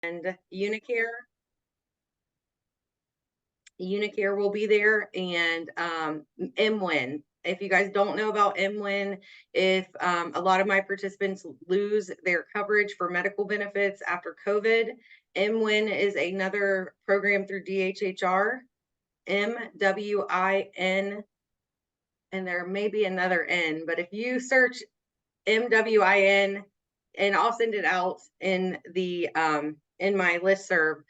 and Unicare. Unicare will be there, and MWIN. If you guys don't know about MWIN, if a lot of my participants lose their coverage for medical benefits after COVID, MWIN is another program through DHHR, MWIN, and there may be another N, but if you search MWIN, and I'll send it out in the in my listserv,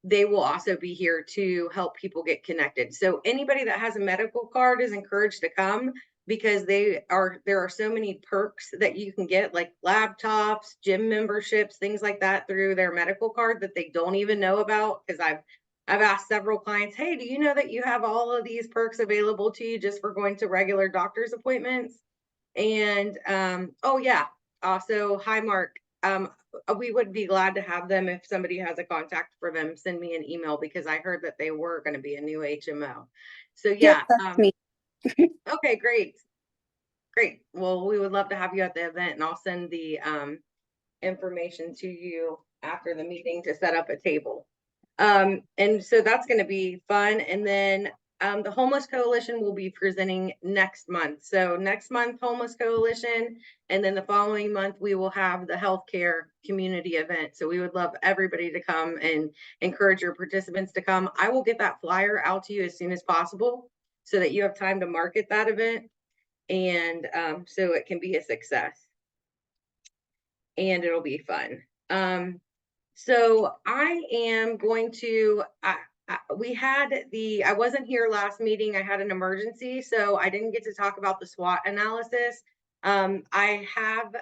they will also be here to help people get connected. So anybody that has a medical card is encouraged to come, because there are so many perks that you can get, like laptops, gym memberships, things like that through their medical card that they don't even know about. Because I've asked several clients, hey, do you know that you have all of these perks available to you just for going to regular doctor's appointments? And oh yeah, also, hi Mark. We would be glad to have them. If somebody has a contact for them, send me an email, because I heard that they were going to be a new HMO. So Yes, yeah, that's me. okay, great. Great. Well, we would love to have you at the event, and I'll send the information to you after the meeting to set up a table. And so that's going to be fun. And then the Homeless Coalition will be presenting next month. So next month, Homeless Coalition, and then the following month, we will have the healthcare community event. So we would love everybody to come and encourage your participants to come. I will get that flyer out to you as soon as possible so that you have time to market that event, and so it can be a success and it'll be fun. So I am going to, I wasn't here last meeting. I had an emergency, so I didn't get to talk about the SWOT analysis. I have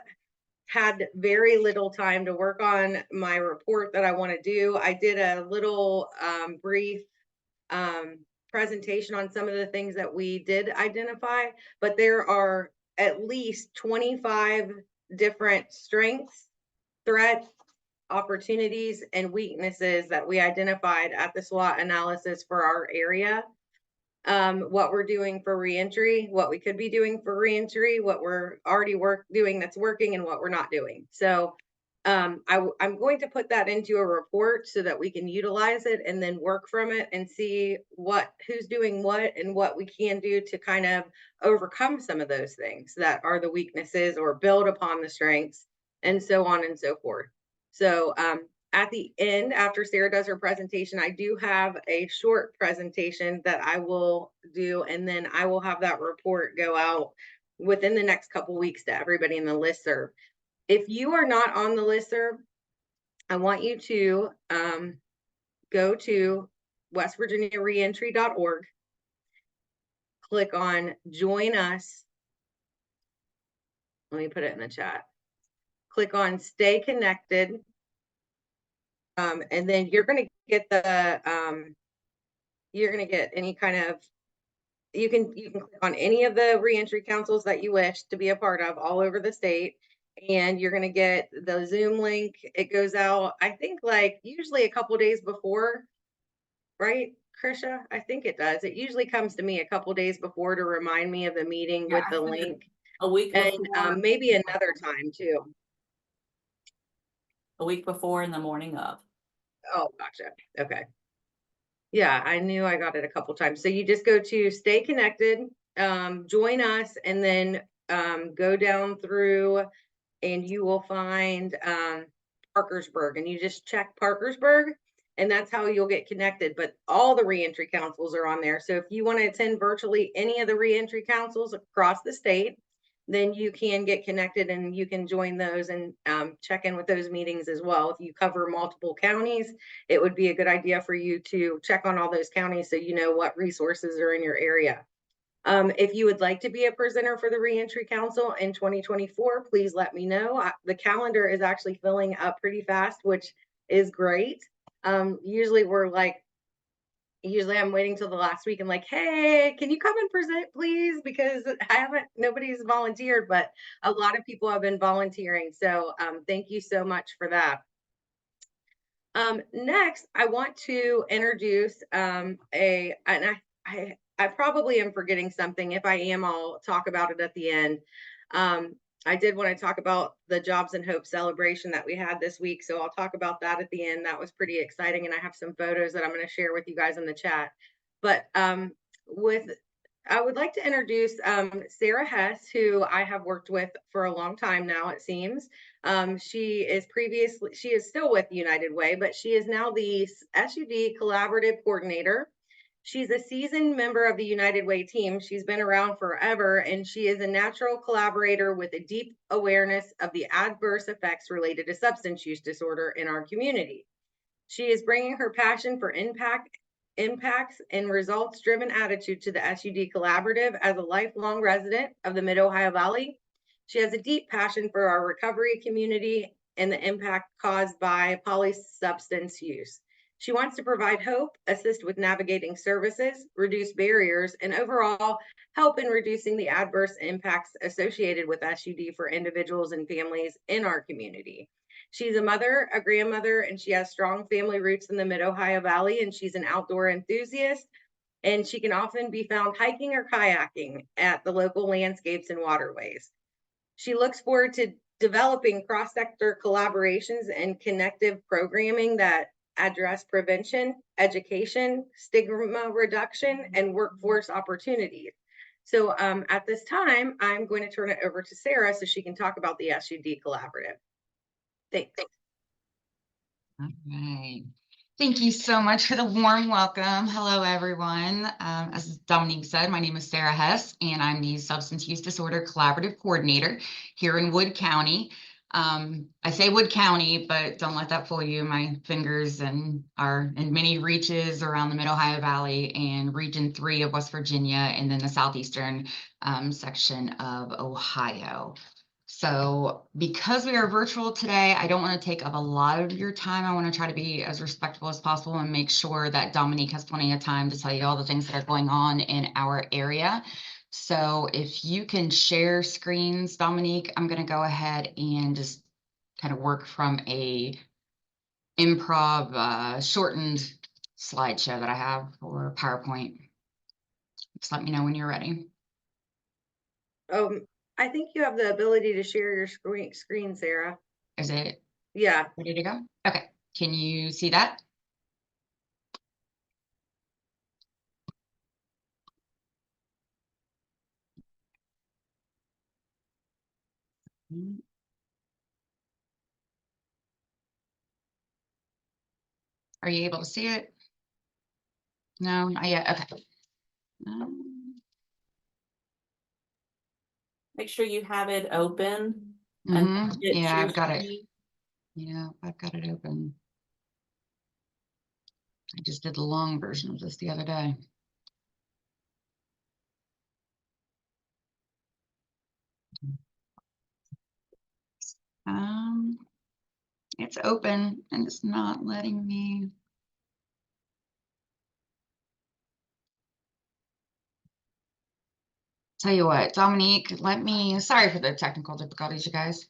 had very little time to work on my report that I want to do. I did a little brief presentation on some of the things that we did identify, but there are at least 25 different strengths, threats, opportunities, and weaknesses that we identified at the SWOT analysis for our area. What we're doing for reentry, what we could be doing for reentry, what we're already doing that's working, and what we're not doing. So I'm going to put that into a report so that we can utilize it and then work from it and see who's doing what and what we can do to kind of overcome some of those things that are the weaknesses, or build upon the strengths, and so on and so forth. So at the end, after Sarah does her presentation, I do have a short presentation that I will do, and then I will have that report go out within the next couple weeks to everybody in the listserv. If you are not on the listserv, I want you to go to westvirginiareentry.org, click on join us. Let me put it in the chat. Click on stay connected. And then you're going to get any kind of, you can click on any of the reentry councils that you wish to be a part of all over the state, and you're going to get the Zoom link. It goes out, I think, like usually a couple days before, right, Krisha? I think it does. It usually comes to me a couple days before to remind me of the meeting with the link. A week and before. Maybe another time too. A week before in the morning of. Oh, gotcha. Okay. Yeah, I knew I got it a couple times. So you just go to stay connected, join us, and then go down through, and you will find Parkersburg, and you just check Parkersburg, and that's how you'll get connected. But all the reentry councils are on there. So if you want to attend virtually any of the reentry councils across the state, then you can get connected and you can join those and check in with those meetings as well. If you cover multiple counties, it would be a good idea for you to check on all those counties so you know what resources are in your area. If you would like to be a presenter for the Reentry Council in 2024, please let me know. The calendar is actually filling up pretty fast, which is great. Usually I'm waiting till the last week and like, hey, can you come and present, please? Because nobody's volunteered, but a lot of people have been volunteering. So thank you so much for that. Next, I want to introduce and I probably am forgetting something. If I am, I'll talk about it at the end. I did want to talk about the Jobs and Hope celebration that we had this week. So I'll talk about that at the end. That was pretty exciting. And I have some photos that I'm going to share with you guys in the chat. But I would like to introduce Sarah Hess, who I have worked with for a long time now, it seems. She is still with United Way, but she is now the SUD Collaborative Coordinator. She's a seasoned member of the United Way team. She's been around forever, and she is a natural collaborator with a deep awareness of the adverse effects related to substance use disorder in our community. She is bringing her passion for impacts and results-driven attitude to the SUD Collaborative as a lifelong resident of the Mid-Ohio Valley. She has a deep passion for our recovery community and the impact caused by polysubstance use. She wants to provide hope, assist with navigating services, reduce barriers, and overall help in reducing the adverse impacts associated with SUD for individuals and families in our community. She's a mother, a grandmother, and she has strong family roots in the Mid-Ohio Valley, and she's an outdoor enthusiast, and she can often be found hiking or kayaking at the local landscapes and waterways. She looks forward to developing cross-sector collaborations and connective programming that address prevention, education, stigma reduction, and workforce opportunities. So at this time, I'm going to turn it over to Sarah so she can talk about the SUD Collaborative. Thanks. All right. Thank you so much for the warm welcome. Hello, everyone. As Dominique said, my name is Sarah Hess, and I'm the Substance Use Disorder Collaborative Coordinator here in Wood County. I say Wood County, but don't let that fool you. My fingers are in many reaches around the Mid-Ohio Valley and Region 3 of West Virginia, and then the southeastern section of Ohio. So because we are virtual today, I don't want to take up a lot of your time. I want to try to be as respectful as possible and make sure that Dominique has plenty of time to tell you all the things that are going on in our area. So if you can share screens, Dominique, I'm going to go ahead and just kind of work from a improv shortened slideshow that I have for PowerPoint. Just let me know when you're ready. I think you have the ability to share your screen, Sarah. Is it Yeah. ready to go? Okay. Can you see that? Are you able to see it? No, not yet. Okay. Make sure you have it open. And Yeah, I've got it. Yeah, I've got it open. I just did the long version of this the other day. It's open and it's not letting me. Tell you what, Dominique, sorry for the technical difficulties, you guys.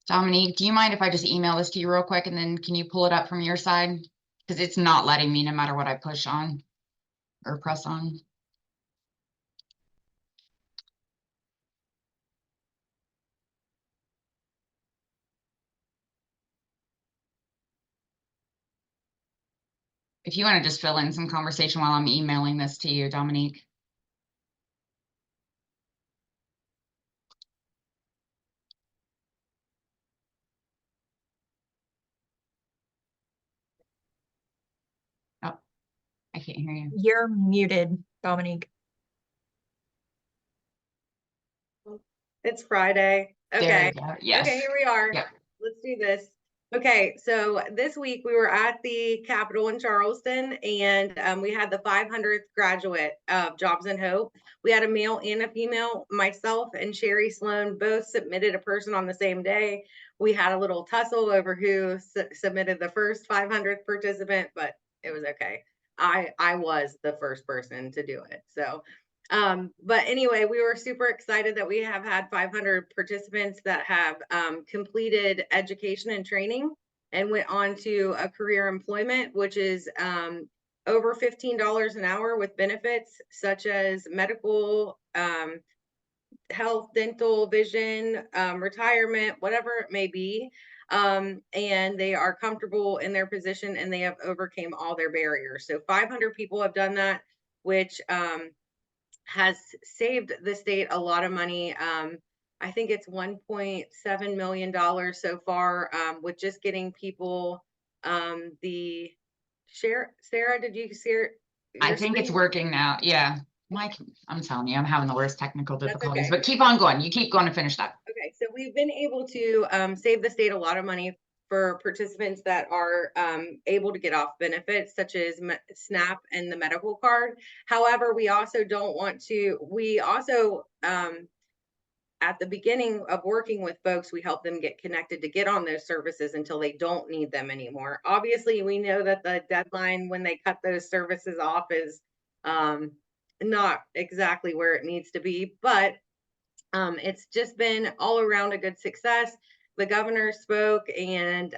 Dominique, do you mind if I just email this to you real quick and then can you pull it up from your side? Because it's not letting me no matter what I push on or press on. If you want to just fill in some conversation while I'm emailing this to you, Dominique. Oh, I can't hear you. You're muted, Dominique. It's Friday. Okay. There you go. Yes. Okay, here we are. Yep. Let's do this. Okay, so this week we were at the Capitol in Charleston, and we had the 500th graduate of Jobs and Hope. We had a male and a female. Myself and Sherry Sloan both submitted a person on the same day. We had a little tussle over who submitted the first 500th participant, but it was okay. I was the first person to do it. So but anyway, we were super excited that we have had 500 participants that have completed education and training and went on to a career employment, which is over $15 an hour with benefits such as medical, health, dental, vision, retirement, whatever it may be. And they are comfortable in their position and they have overcame all their barriers. So 500 people have done that, which has saved the state a lot of money. I think it's $1.7 million so far, with just getting people the share. Sarah, did you share? I your think it's screen? working now. Yeah. Mike, I'm telling you, I'm having the worst technical That's difficulties, okay. but keep on going. You keep going to finish that. Okay, so we've been able to save the state a lot of money for participants that are able to get off benefits such as SNAP and the medical card. However, we also don't want to, we also, at the beginning of working with folks, we help them get connected to get on those services until they don't need them anymore. Obviously, we know that the deadline when they cut those services off is not exactly where it needs to be, but it's just been all around a good success. The governor spoke, and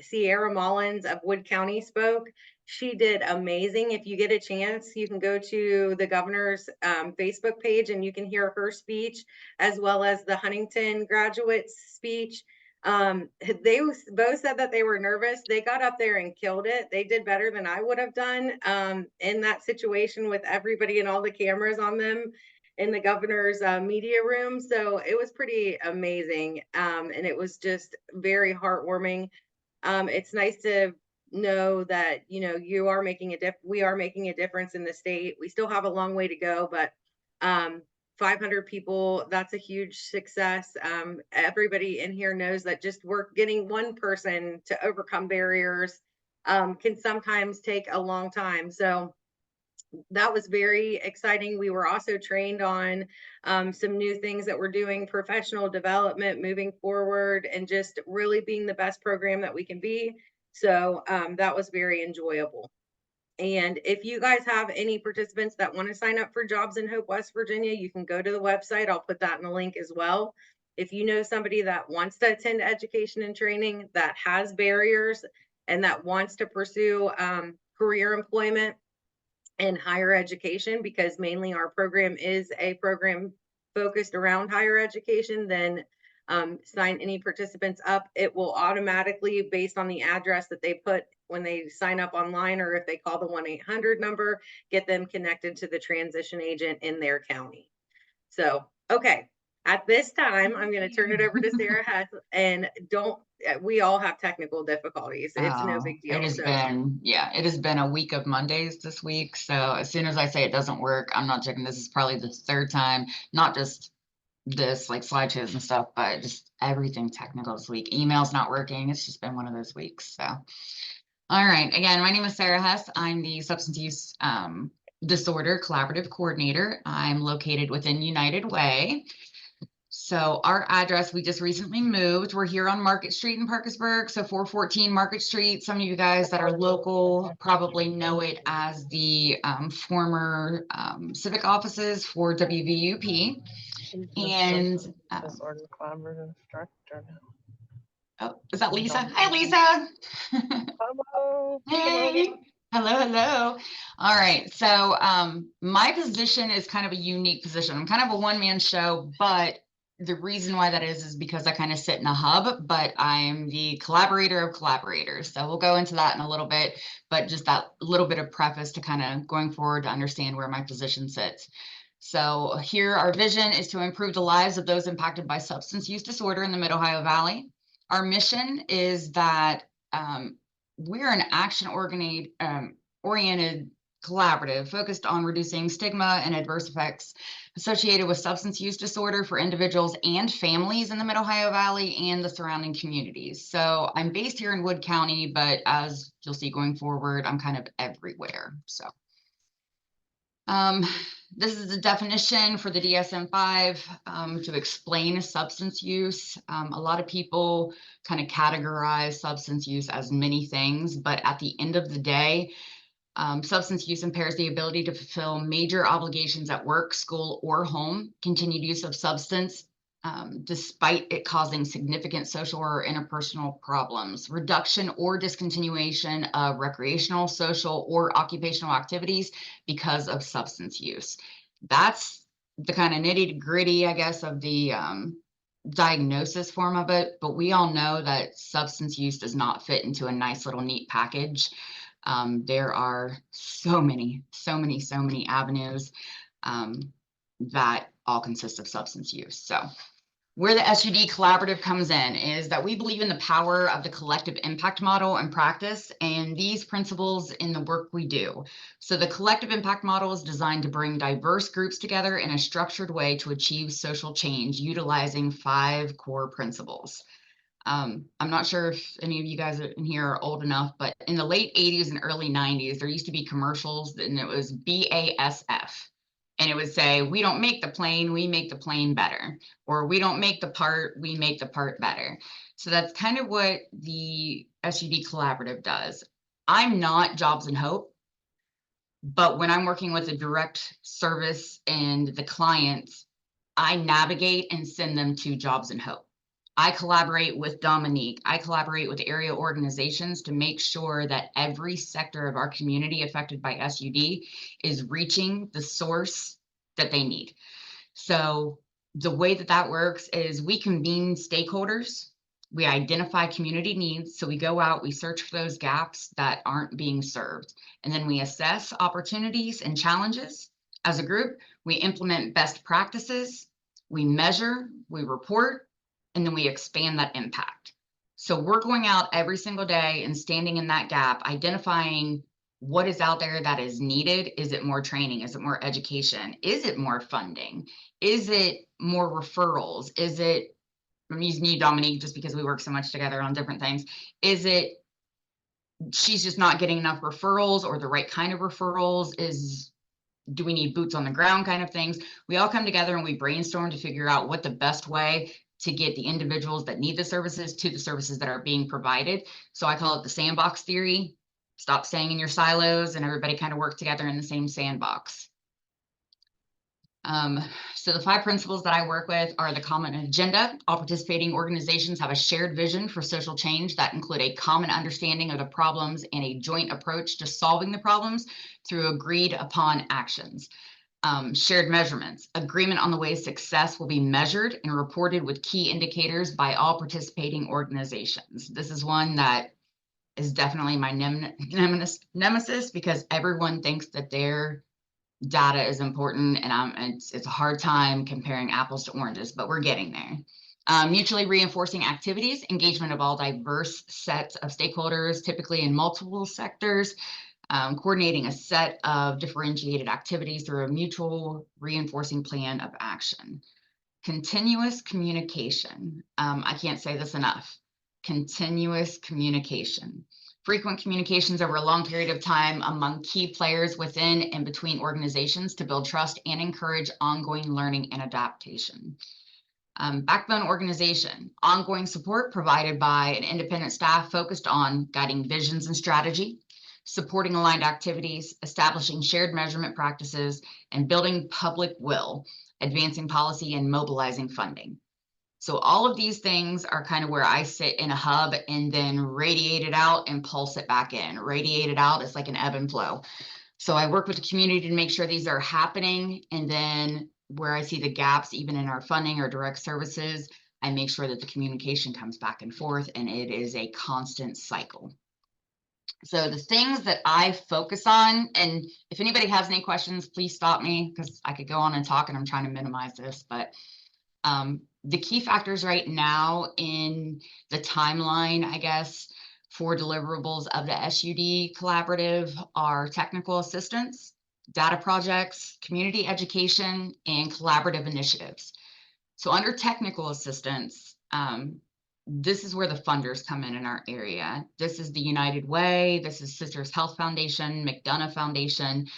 Sierra Mullins of Wood County spoke. She did amazing. If you get a chance, you can go to the governor's Facebook page and you can hear her speech, as well as the Huntington graduates speech. They both said that they were nervous. They got up there and killed it. They did better than I would have done in that situation with everybody and all the cameras on them in the governor's media room. So it was pretty amazing. And it was just very heartwarming. It's nice to know that, you know, you are making we are making a difference in the state. We still have a long way to go, but 500 people, that's a huge success. Everybody in here knows that just getting one person to overcome barriers can sometimes take a long time. So that was very exciting. We were also trained on some new things that we're doing, professional development, moving forward, and just really being the best program that we can be. So that was very enjoyable. And if you guys have any participants that want to sign up for jobs in Hope, West Virginia, you can go to the website. I'll put that in the link as well. If you know somebody that wants to attend education and training, that has barriers, and that wants to pursue career employment in higher education, because mainly our program is a program focused around higher education, then sign any participants up. It will automatically, based on the address that they put when they sign up online, or if they call the 1-800 number, get them connected to the transition agent in their county. So, okay. At this time, I'm going to turn it over to Sarah Hess, and we all have technical difficulties. It's no big deal. It has been, yeah, it has been a week of Mondays this week. So as soon as I say it doesn't work, I'm not checking. This is probably the third time, not just this like slideshows and stuff, but just everything technical this week. Email's not working. It's just been one of those weeks. So, all right. Again, my name is Sarah Hess. I'm the substance use disorder collaborative coordinator. I'm located within United Way. So our address, we just recently moved. We're here on Market Street in Parkersburg. So 414 Market Street. Some of you guys that are local probably know it as the former civic offices for WVUP. And Disorder collaborative director now. oh, is that Lisa? Hi, Lisa. Hello. Hey. Hello. All right. So my position is kind of a unique position. I'm kind of a one-man show, but the reason why that is because I kind of sit in a hub, but I'm the collaborator of collaborators. So we'll go into that in a little bit, but just that little bit of preface to kind of going forward to understand where my position sits. So here our vision is to improve the lives of those impacted by substance use disorder in the Mid-Ohio Valley. Our mission is that we're an action-oriented collaborative focused on reducing stigma and adverse effects associated with substance use disorder for individuals and families in the Mid-Ohio Valley and the surrounding communities. So I'm based here in Wood County, but as you'll see going forward, I'm kind of everywhere. So this is the definition for the DSM-5 to explain substance use. A lot of people kind of categorize substance use as many things, but at the end of the day, substance use impairs the ability to fulfill major obligations at work, school, or home. Continued use of substance, despite it causing significant social or interpersonal problems. Reduction or discontinuation of recreational, social, or occupational activities because of substance use. That's the kind of nitty gritty, I guess, of the diagnosis form of it, but we all know that substance use does not fit into a nice little neat package. There are so many avenues that all consist of substance use. So where the SUD collaborative comes in is that we believe in the power of the collective impact model and practice, and these principles in the work we do. So the collective impact model is designed to bring diverse groups together in a structured way to achieve social change, utilizing 5 core principles. I'm not sure if any of you guys in here are old enough, but in the late 80s and early 90s, there used to be commercials and it was BASF. And it would say, we don't make the plane, we make the plane better. Or we don't make the part, we make the part better. So that's kind of what the SUD collaborative does. I'm not Jobs and Hope, but when I'm working with a direct service and the clients, I navigate and send them to Jobs and Hope. I collaborate with Dominique. I collaborate with area organizations to make sure that every sector of our community affected by SUD is reaching the source that they need. So the way that that works is we convene stakeholders, we identify community needs. So we go out, we search for those gaps that aren't being served, and then we assess opportunities and challenges. As a group, we implement best practices, we measure, we report, and then we expand that impact. So we're going out every single day and standing in that gap, identifying what is out there that is needed. Is it more training? Is it more education? Is it more funding? Is it more referrals? Is it, I'm using you, Dominique, just because we work so much together on different things. Is it she's just not getting enough referrals or the right kind of referrals? Do we need boots on the ground kind of things? We all come together and we brainstorm to figure out what the best way to get the individuals that need the services to the services that are being provided. So I call it the sandbox theory. Stop staying in your silos and everybody kind of work together in the same sandbox. So the 5 principles that I work with are the common agenda. All participating organizations have a shared vision for social change that include a common understanding of the problems and a joint approach to solving the problems through agreed upon actions. Shared measurements, agreement on the way success will be measured and reported with key indicators by all participating organizations. This is one that is definitely my nemesis because everyone thinks that their data is important, and it's a hard time comparing apples to oranges, but we're getting there. Mutually reinforcing activities, engagement of all diverse sets of stakeholders, typically in multiple sectors, coordinating a set of differentiated activities through a mutual reinforcing plan of action. Continuous communication. I can't say this enough. Continuous communication. Frequent communications over a long period of time among key players within and between organizations to build trust and encourage ongoing learning and adaptation. Backbone organization, ongoing support provided by an independent staff focused on guiding visions and strategy, supporting aligned activities, establishing shared measurement practices, and building public will, advancing policy and mobilizing funding. So all of these things are kind of where I sit in a hub and then radiate it out and pulse it back in. Radiate it out, it's like an ebb and flow. So I work with the community to make sure these are happening. And then where I see the gaps, even in our funding or direct services, I make sure that the communication comes back and forth, and it is a constant cycle. So the things that I focus on, and if anybody has any questions, please stop me because I could go on and talk and I'm trying to minimize this, but the key factors right now in the timeline, I guess, for deliverables of the SUD collaborative are technical assistance, data projects, community education, and collaborative initiatives. So under technical assistance, this is where the funders come in our area. This is the United Way, this is Sisters Health Foundation, McDonough Foundation,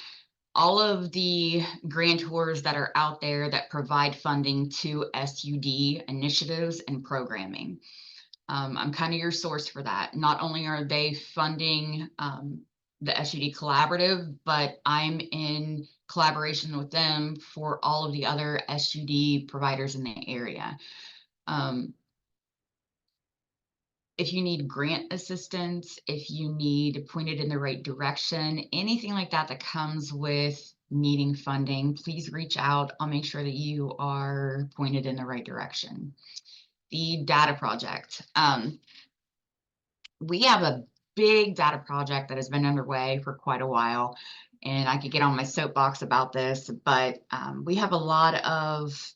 all of the grantors that are out there that provide funding to SUD initiatives and programming. I'm kind of your source for that. Not only are they funding the SUD collaborative, but I'm in collaboration with them for all of the other SUD providers in the area. If you need grant assistance, if you need pointed in the right direction, anything like that that comes with needing funding, please reach out. I'll make sure that you are pointed in the right direction. The data project. We have a big data project that has been underway for quite a while, and I could get on my soapbox about this, but we have a lot of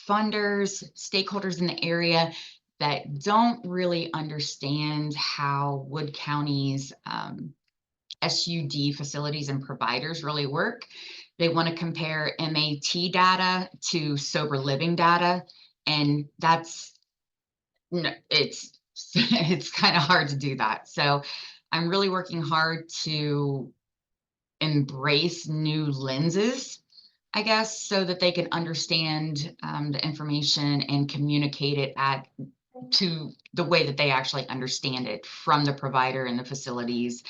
funders, stakeholders in the area that don't really understand how Wood County's SUD facilities and providers really work. They want to compare MAT data to sober living data, and it's it's kind of hard to do that. So I'm really working hard to embrace new lenses, I guess, so that they can understand the information and communicate it to the way that they actually understand it from the provider and the facilities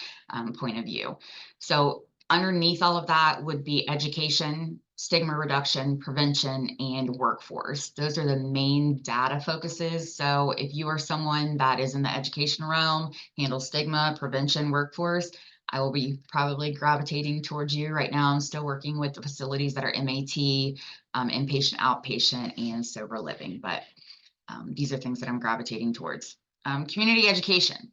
point of view. So underneath all of that would be education, stigma reduction, prevention, and workforce. Those are the main data focuses. So if you are someone that is in the education realm, handles stigma, prevention, workforce, I will be probably gravitating towards you. Right now, I'm still working with the facilities that are MAT, inpatient, outpatient, and sober living, but these are things that I'm gravitating towards. Community education.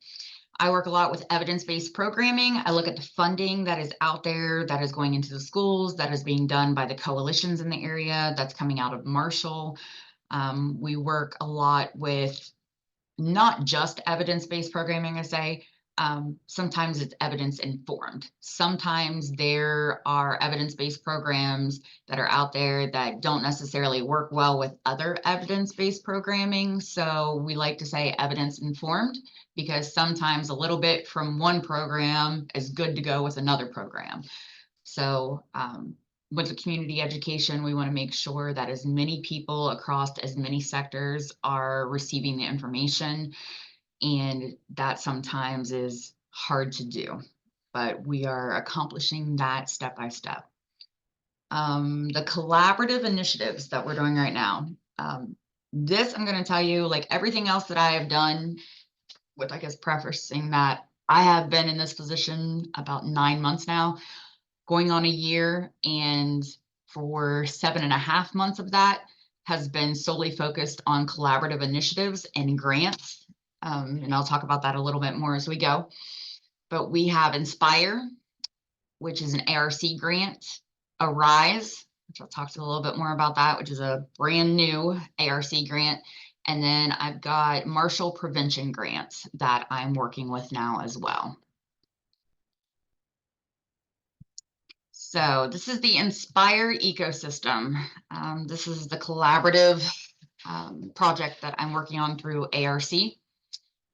I work a lot with evidence-based programming. I look at the funding that is out there, that is going into the schools, that is being done by the coalitions in the area, that's coming out of Marshall. We work a lot with not just evidence-based programming, I say. Sometimes it's evidence informed. Sometimes there are evidence-based programs that are out there that don't necessarily work well with other evidence-based programming. So we like to say evidence informed, because sometimes a little bit from one program is good to go with another program. So with the community education, we want to make sure that as many people across as many sectors are receiving the information. And that sometimes is hard to do, but we are accomplishing that step by step. The collaborative initiatives that we're doing right now. This, I'm going to tell you, like everything else that I have done, with, I guess, prefacing that I have been in this position about 9 months now, going on a year, and for 7.5 months of that has been solely focused on collaborative initiatives and grants. And I'll talk about that a little bit more as we go. But we have Inspire, which is an ARC grant, Arise, which I'll talk to you a little bit more about that, which is a brand new ARC grant. And then I've got Marshall Prevention grants that I'm working with now as well. So this is the Inspire ecosystem. This is the collaborative project that I'm working on through ARC.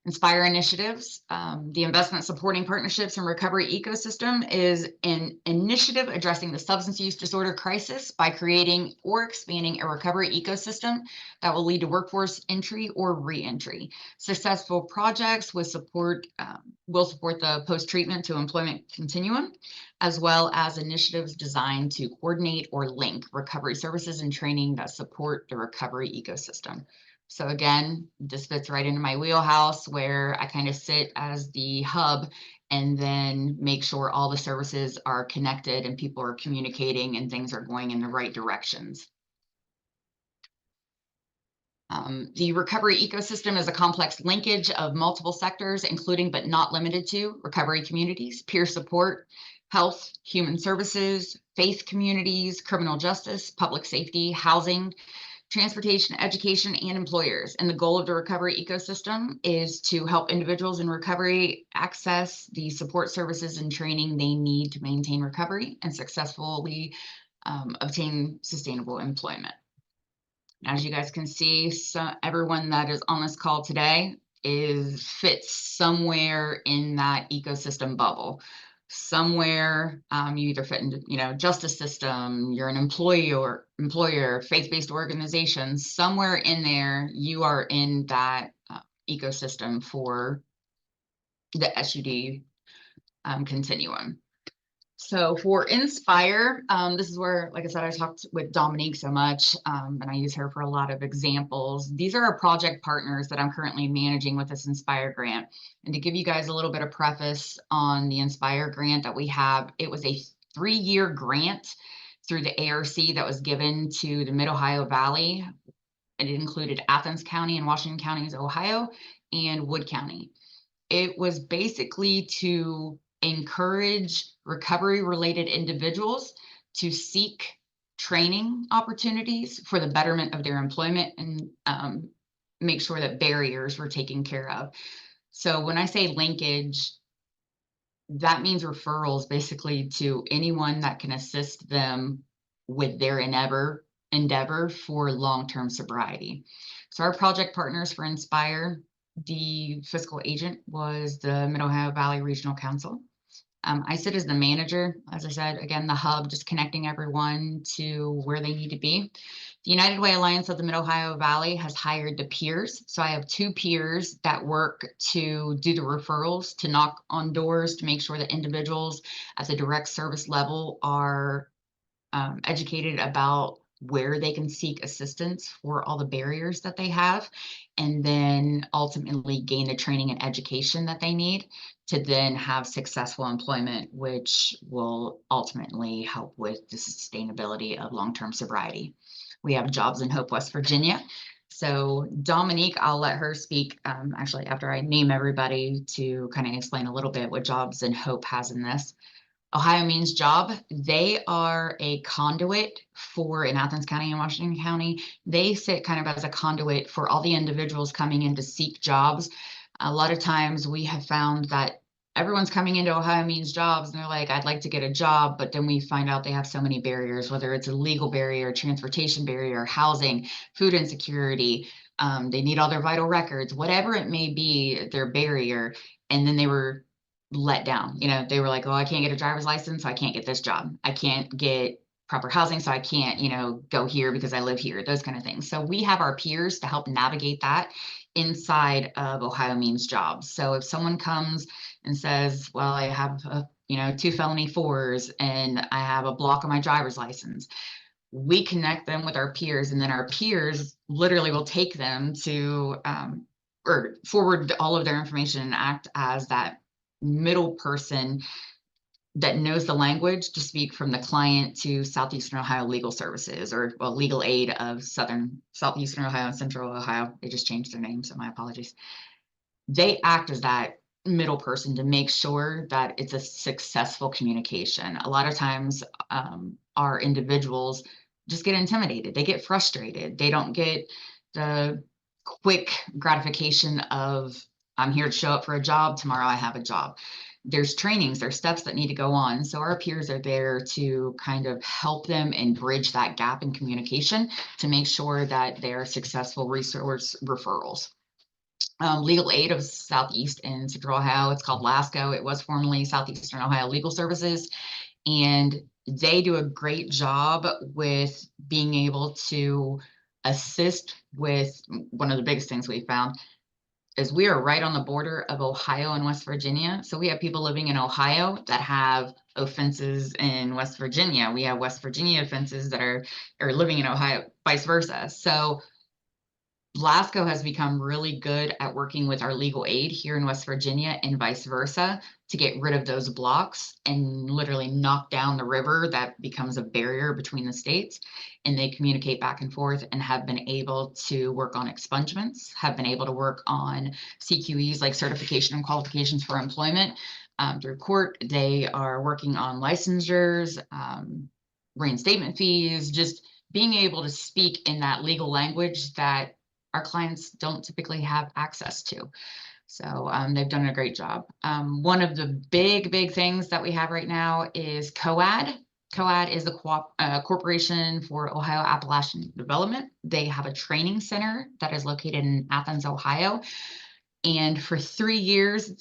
Inspire initiatives. The investment supporting partnerships and recovery ecosystem is an initiative addressing the substance use disorder crisis by creating or expanding a recovery ecosystem that will lead to workforce entry or re-entry. Successful projects will support the post-treatment to employment continuum, as well as initiatives designed to coordinate or link recovery services and training that support the recovery ecosystem. So again, this fits right into my wheelhouse, where I kind of sit as the hub and then make sure all the services are connected and people are communicating and things are going in the right directions. The recovery ecosystem is a complex linkage of multiple sectors, including but not limited to recovery communities, peer support, health, human services, faith communities, criminal justice, public safety, housing, transportation, education, and employers. And the goal of the recovery ecosystem is to help individuals in recovery access the support services and training they need to maintain recovery and successfully obtain sustainable employment. As you guys can see, everyone that is on this call today fits somewhere in that ecosystem bubble. Somewhere you either fit into, justice system, you're an employer, faith-based organization, somewhere in there you are in that ecosystem for the SUD continuum. So for Inspire, this is where, like I said, I talked with Dominique so much, and I use her for a lot of examples. These are our project partners that I'm currently managing with this Inspire grant. And to give you guys a little bit of preface on the Inspire grant that we have, it was a 3-year grant through the ARC that was given to the Mid-Ohio Valley. And it included Athens County and Washington counties, Ohio, and Wood County. It was basically to encourage recovery-related individuals to seek training opportunities for the betterment of their employment and make sure that barriers were taken care of. So when I say linkage, that means referrals basically to anyone that can assist them with their endeavor for long-term sobriety. So our project partners for Inspire, the fiscal agent was the Mid-Ohio Valley Regional Council. I sit as the manager, as I said, again, the hub, just connecting everyone to where they need to be. The United Way Alliance of the Mid-Ohio Valley has hired the peers. So I have 2 peers that work to do the referrals, to knock on doors, to make sure that individuals at the direct service level are educated about where they can seek assistance for all the barriers that they have, and then ultimately gain the training and education that they need to then have successful employment, which will ultimately help with the sustainability of long-term sobriety. We have Jobs in Hope, West Virginia. So Dominique, I'll let her speak actually after I name everybody to kind of explain a little bit what Jobs in Hope has in this. Ohio Means Job, they are a conduit for, in Athens County and Washington County, they sit kind of as a conduit for all the individuals coming in to seek jobs. A lot of times we have found that everyone's coming into Ohio Means Jobs and they're like, I'd like to get a job, but then we find out they have so many barriers, whether it's a legal barrier, transportation barrier, housing, food insecurity, they need all their vital records, whatever it may be, their barrier, and then they were let down. You know, they were like, oh, I can't get a driver's license, so I can't get this job. I can't get proper housing, so I can't, you know, go here because I live here, those kind of things. So we have our peers to help navigate that inside of Ohio Means Jobs. So if someone comes and says, well, I have, 2 felony 4s and I have a block on my driver's license, we connect them with our peers, and then our peers literally will take them to, or forward all of their information and act as that middle person that knows the language to speak from the client to Southeastern Ohio Legal Services, or legal aid of Southeastern Ohio and Central Ohio. They just changed their name, so my apologies. They act as that middle person to make sure that it's a successful communication. A lot of times our individuals just get intimidated. They get frustrated. They don't get the quick gratification of, I'm here to show up for a job, tomorrow I have a job. There's trainings, there's steps that need to go on. So our peers are there to kind of help them and bridge that gap in communication to make sure that they are successful resource referrals. Legal Aid of Southeast and Central Ohio, it's called LASCO. It was formerly Southeastern Ohio Legal Services. And they do a great job with being able to assist with, one of the biggest things we found is we are right on the border of Ohio and West Virginia. So we have people living in Ohio that have offenses in West Virginia. We have West Virginia offenses that are living in Ohio, vice versa. So LASCO has become really good at working with our legal aid here in West Virginia and vice versa to get rid of those blocks and literally knock down the river that becomes a barrier between the states. And they communicate back and forth and have been able to work on expungements, have been able to work on CQEs like certification and qualifications for employment through court. They are working on licensures, reinstatement fees, just being able to speak in that legal language that our clients don't typically have access to. So they've done a great job. One of the big things that we have right now is COAD. COAD is the Corporation for Ohio Appalachian Development. They have a training center that is located in Athens, Ohio. And for 3 years,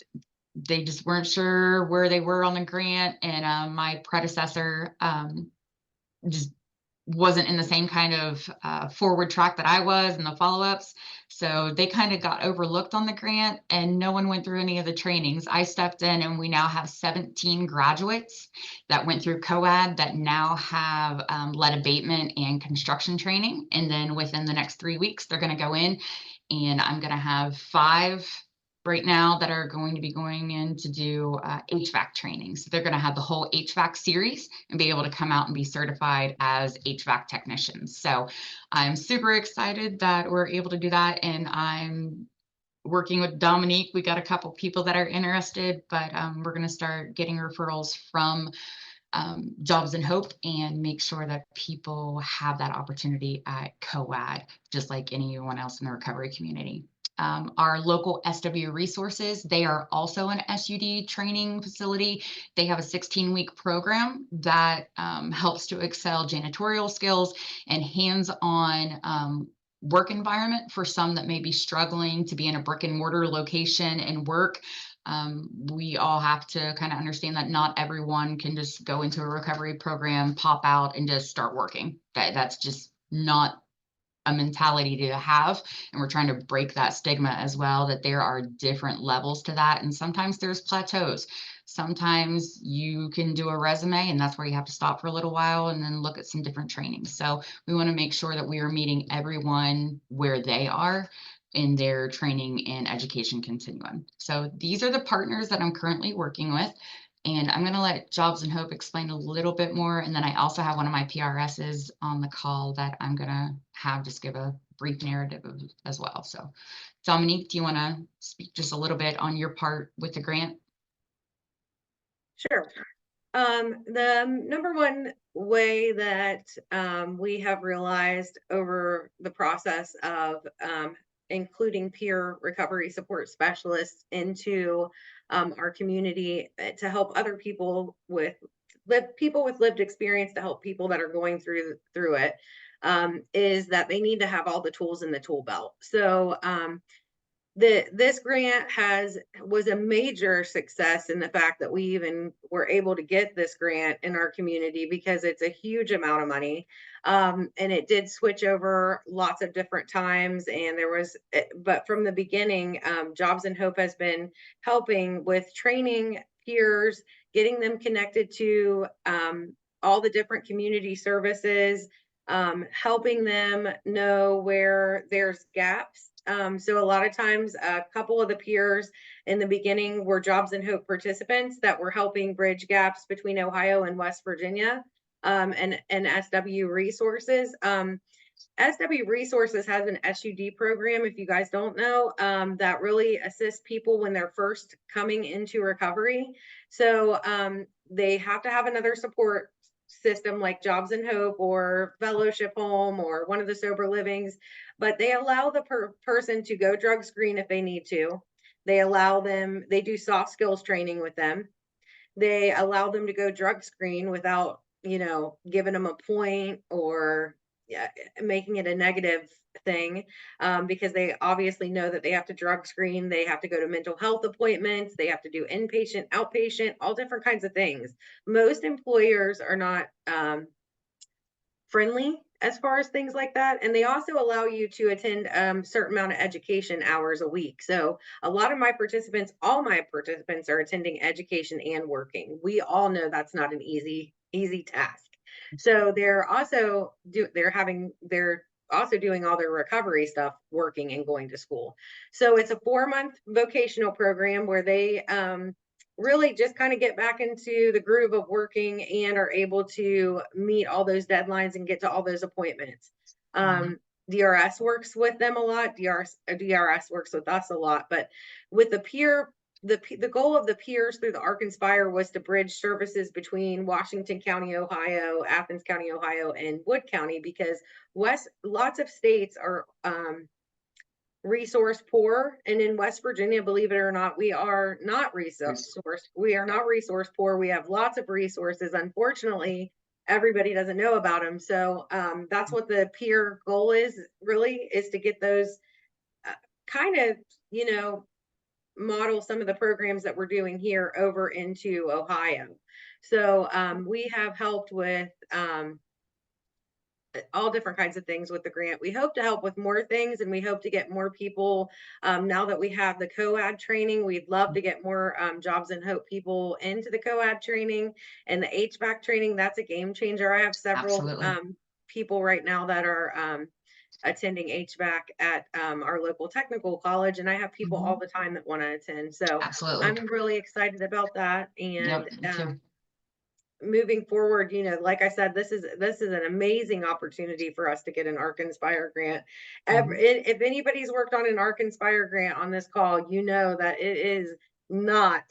they just weren't sure where they were on the grant. And my predecessor just wasn't in the same kind of forward track that I was in the follow-ups. So they kind of got overlooked on the grant and no one went through any of the trainings. I stepped in and we now have 17 graduates that went through COAD that now have lead abatement and construction training. And then within the next 3 weeks, they're going to go in and I'm going to have 5 right now that are going to be going in to do HVAC training. So they're going to have the whole HVAC series and be able to come out and be certified as HVAC technicians. So I'm super excited that we're able to do that. And I'm working with Dominique. We got a couple people that are interested, but we're going to start getting referrals from Jobs and Hope and make sure that people have that opportunity at COAD, just like anyone else in the recovery community. Our local SW Resources, they are also an SUD training facility. They have a 16-week program that helps to excel janitorial skills and hands-on work environment for some that may be struggling to be in a brick and mortar location and work. We all have to kind of understand that not everyone can just go into a recovery program, pop out, and just start working. That's just not a mentality to have. And we're trying to break that stigma as well, that there are different levels to that. And sometimes there's plateaus. Sometimes you can do a resume and that's where you have to stop for a little while and then look at some different trainings. So we want to make sure that we are meeting everyone where they are in their training and education continuum. So these are the partners that I'm currently working with. And I'm going to let Jobs and Hope explain a little bit more. And then I also have one of my PRSs on the call that I'm going to have just give a brief narrative of as well. So Dominique, do you want to speak just a little bit on your part with the grant? Sure. The number one way that we have realized over the process of including peer recovery support specialists into our community to help other people with lived experience, to help people that are going through it, is that they need to have all the tools in the tool belt. So this grant was a major success in the fact that we even were able to get this grant in our community, because it's a huge amount of money. And it did switch over lots of different times. And but from the beginning, Jobs and Hope has been helping with training peers, getting them connected to all the different community services, helping them know where there's gaps. So a lot of times, a couple of the peers in the beginning were Jobs and Hope participants that were helping bridge gaps between Ohio and West Virginia, and SW Resources. SW Resources has an SUD program, if you guys don't know, that really assists people when they're first coming into recovery. So they have to have another support system like Jobs and Hope or Fellowship Home or one of the sober livings, but they allow the person to go drug screen if they need to. They do soft skills training with them. They allow them to go drug screen without, giving them a point or making it a negative thing, because they obviously know that they have to drug screen, they have to go to mental health appointments, they have to do inpatient, outpatient, all different kinds of things. Most employers are not friendly as far as things like that. And they also allow you to attend certain amount of education hours a week. So a lot of my participants, all my participants are attending education and working. We all know that's not an easy task. So they're also doing all their recovery stuff, working and going to school. So it's a 4-month vocational program where they really just kind of get back into the groove of working and are able to meet all those deadlines and get to all those appointments. DRS works with them a lot. DRS works with us a lot, but with the peer, the goal of the peers through the ARC Inspire was to bridge services between Washington County, Ohio, Athens County, Ohio, and Wood County, because lots of states are resource poor, and in West Virginia, believe it or not, we are not resource poor. We have lots of resources. Unfortunately, everybody doesn't know about them. So that's what the peer goal is to get those kind of model some of the programs that we're doing here over into Ohio. So we have helped with all different kinds of things with the grant. We hope to help with more things, and we hope to get more people. Now that we have the COAD training, we'd love to get more Jobs and Hope people into the COAD training and the HVAC training. That's a game changer. I have several people right now that are attending HVAC at our local technical college, and I have people all the time that want to attend. So Absolutely. I'm really excited about that. Yep, And me too. moving forward, like I said, this is an amazing opportunity for us to get an ARC Inspire grant. If anybody's worked on an ARC Inspire grant on this call, you know that it is not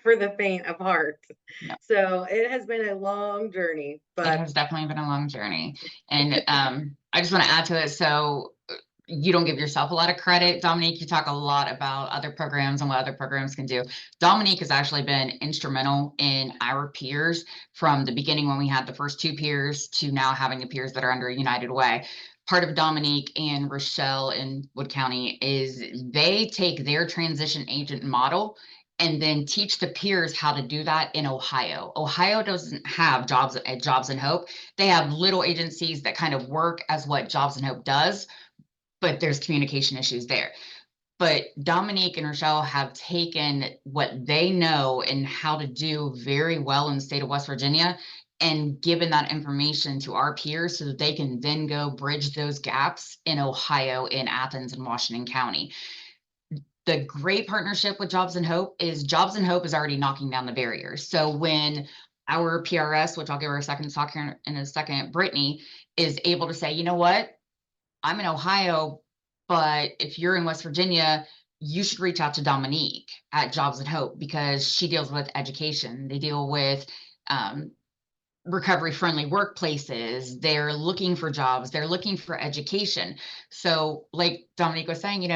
for the faint of heart. No. So it has been a long journey, It but has definitely been a long journey. And I just want to add to it. So you don't give yourself a lot of credit, Dominique. You talk a lot about other programs and what other programs can do. Dominique has actually been instrumental in our peers from the beginning when we had the first 2 peers to now having the peers that are under United Way. Part of Dominique and Rochelle in Wood County is they take their transition agent model and then teach the peers how to do that in Ohio. Ohio doesn't have Jobs and Hope. They have little agencies that kind of work as what Jobs and Hope does, but there's communication issues there. But Dominique and Rochelle have taken what they know and how to do very well in the state of West Virginia and given that information to our peers so that they can then go bridge those gaps in Ohio, in Athens and Washington County. The great partnership with Jobs and Hope is already knocking down the barriers. So when our PRS, which I'll give her a second to talk here in a second, Brittany, is able to say, you know what, I'm in Ohio, but if you're in West Virginia, you should reach out to Dominique at Jobs and Hope because she deals with education. They deal with recovery-friendly workplaces. They're looking for jobs. They're looking for education. So like Dominique was saying,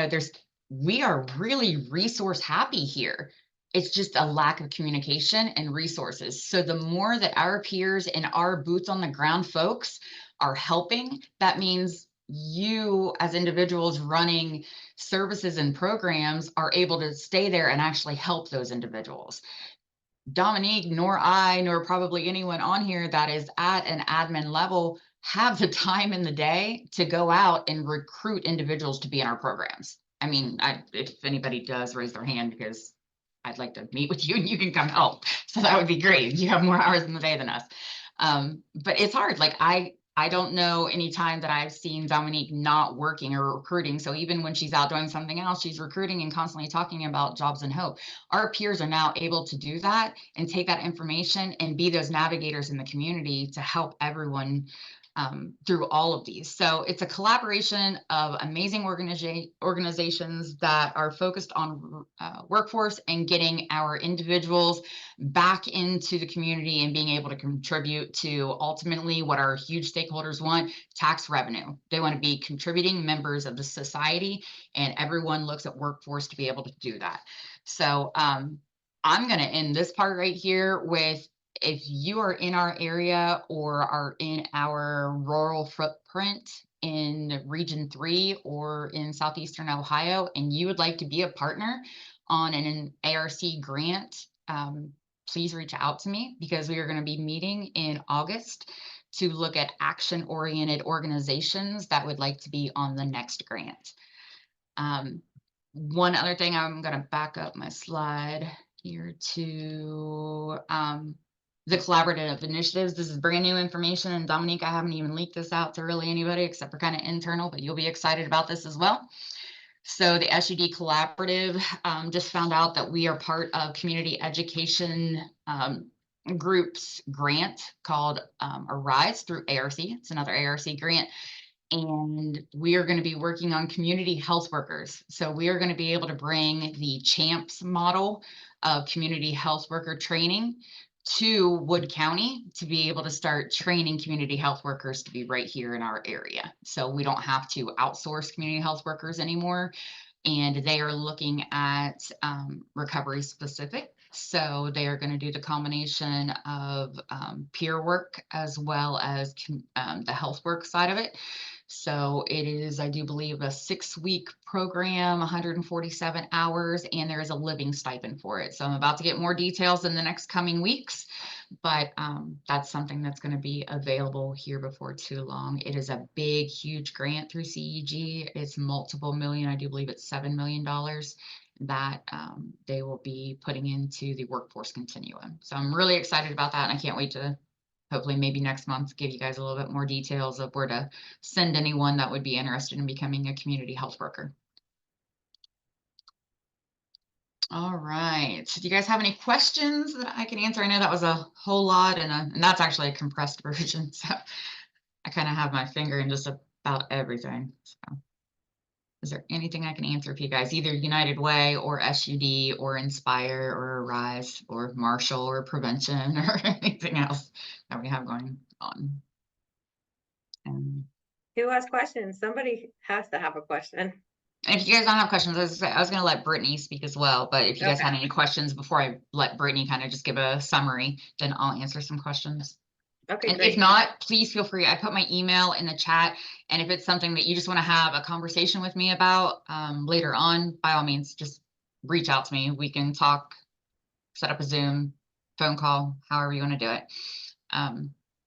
we are really resource happy here. It's just a lack of communication and resources. So the more that our peers and our boots on the ground folks are helping, that means you as individuals running services and programs are able to stay there and actually help those individuals. Dominique, nor I, nor probably anyone on here that is at an admin level have the time in the day to go out and recruit individuals to be in our programs. I mean, if anybody does raise their hand, because I'd like to meet with you and you can come help. So that would be great. You have more hours in the day than us. But it's hard. Like I don't know any time that I've seen Dominique not working or recruiting. So even when she's out doing something else, she's recruiting and constantly talking about Jobs and Hope. Our peers are now able to do that and take that information and be those navigators in the community to help everyone through all of these. So it's a collaboration of amazing organizations that are focused on workforce and getting our individuals back into the community and being able to contribute to ultimately what our huge stakeholders want, tax revenue. They want to be contributing members of the society, and everyone looks at workforce to be able to do that. So I'm going to end this part right here with, if you are in our area or are in our rural footprint in Region 3 or in Southeastern Ohio, and you would like to be a partner on an ARC grant, please reach out to me because we are going to be meeting in August to look at action-oriented organizations that would like to be on the next grant. One other thing, I'm going to back up my slide here to the collaborative initiatives. This is brand new information, and Dominique, I haven't even leaked this out to really anybody except for kind of internal, but you'll be excited about this as well. So the SUD Collaborative just found out that we are part of Community Education Group's grant called Arise through ARC. It's another ARC grant. And we are going to be working on community health workers. So we are going to be able to bring the CHAMPS model of community health worker training to Wood County to be able to start training community health workers to be right here in our area. So we don't have to outsource community health workers anymore. And they are looking at recovery specific. So they are going to do the combination of peer work as well as the health work side of it. So it is, I do believe, a 6-week program, 147 hours, and there is a living stipend for it. So I'm about to get more details in the next coming weeks, but that's something that's going to be available here before too long. It is a big, huge grant through CEG. It's multiple million. I do believe it's $7 million that they will be putting into the workforce continuum. So I'm really excited about that, and I can't wait to hopefully maybe next month, give you guys a little bit more details of where to send anyone that would be interested in becoming a community health worker. All right. So do you guys have any questions that I can answer? I know that was a whole lot and that's actually a compressed version. So I kind of have my finger in just about everything. So is there anything I can answer for you guys, either United Way or SUD or Inspire or Arise or Marshall or Prevention or anything else that we have going on? And Who has questions? Somebody has to have a question. if you guys don't have questions, I was going to let Brittany speak as well, but if you guys had Okay. any questions before I let Brittany kind of just give a summary, then I'll answer some questions. Okay, And great. if not, please feel free. I put my email in the chat. And if it's something that you just want to have a conversation with me about later on, by all means, just reach out to me. We can talk, set up a Zoom, phone call, however you want to do it.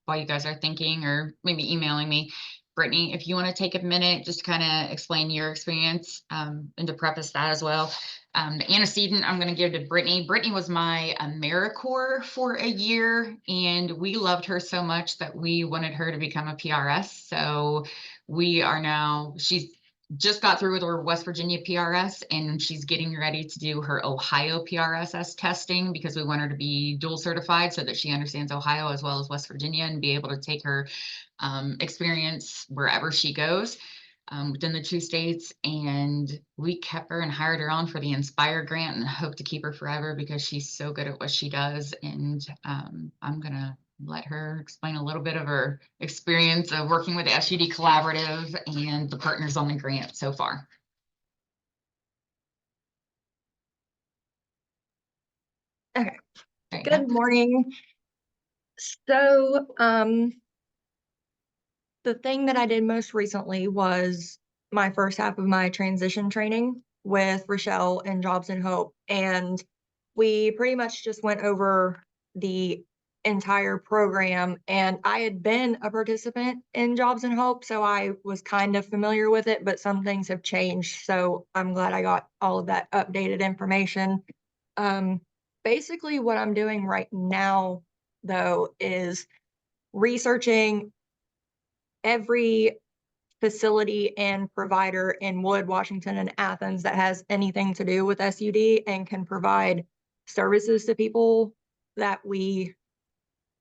While you guys are thinking or maybe emailing me, Brittany, if you want to take a minute just to kind of explain your experience and to preface that as well. The antecedent I'm going to give to Brittany. Brittany was my AmeriCorps for a year, and we loved her so much that we wanted her to become a PRS. So we are now, she's just got through with her West Virginia PRS, and she's getting ready to do her Ohio PRSS testing because we want her to be dual certified so that she understands Ohio as well as West Virginia and be able to take her experience wherever she goes within the 2 states. And we kept her and hired her on for the Inspire grant and hope to keep her forever because she's so good at what she does. And I'm going to let her explain a little bit of her experience of working with the SUD Collaborative and the partners on the grant so far. Okay. There you Good go. morning. So, the thing that I did most recently was my first half of my transition training with Rochelle and Jobs and Hope. And we pretty much just went over the entire program. And I had been a participant in Jobs and Hope, so I was kind of familiar with it, but some things have changed. So I'm glad I got all of that updated information. Basically, what I'm doing right now, though, is researching every facility and provider in Wood, Washington, and Athens that has anything to do with SUD and can provide services to people that we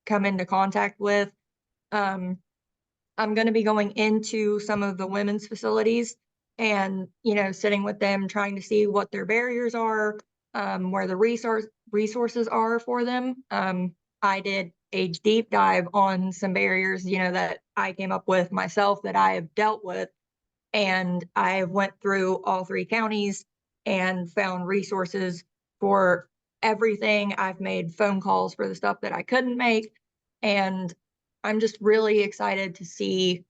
come into contact with. I'm going to be going into some of the women's facilities and, sitting with them, trying to see what their barriers are, where the resources are for them. I did a deep dive on some barriers, that I came up with myself that I have dealt with. And I went through all 3 counties and found resources for everything. I've made phone calls for the stuff that I couldn't make. And I'm just really excited to see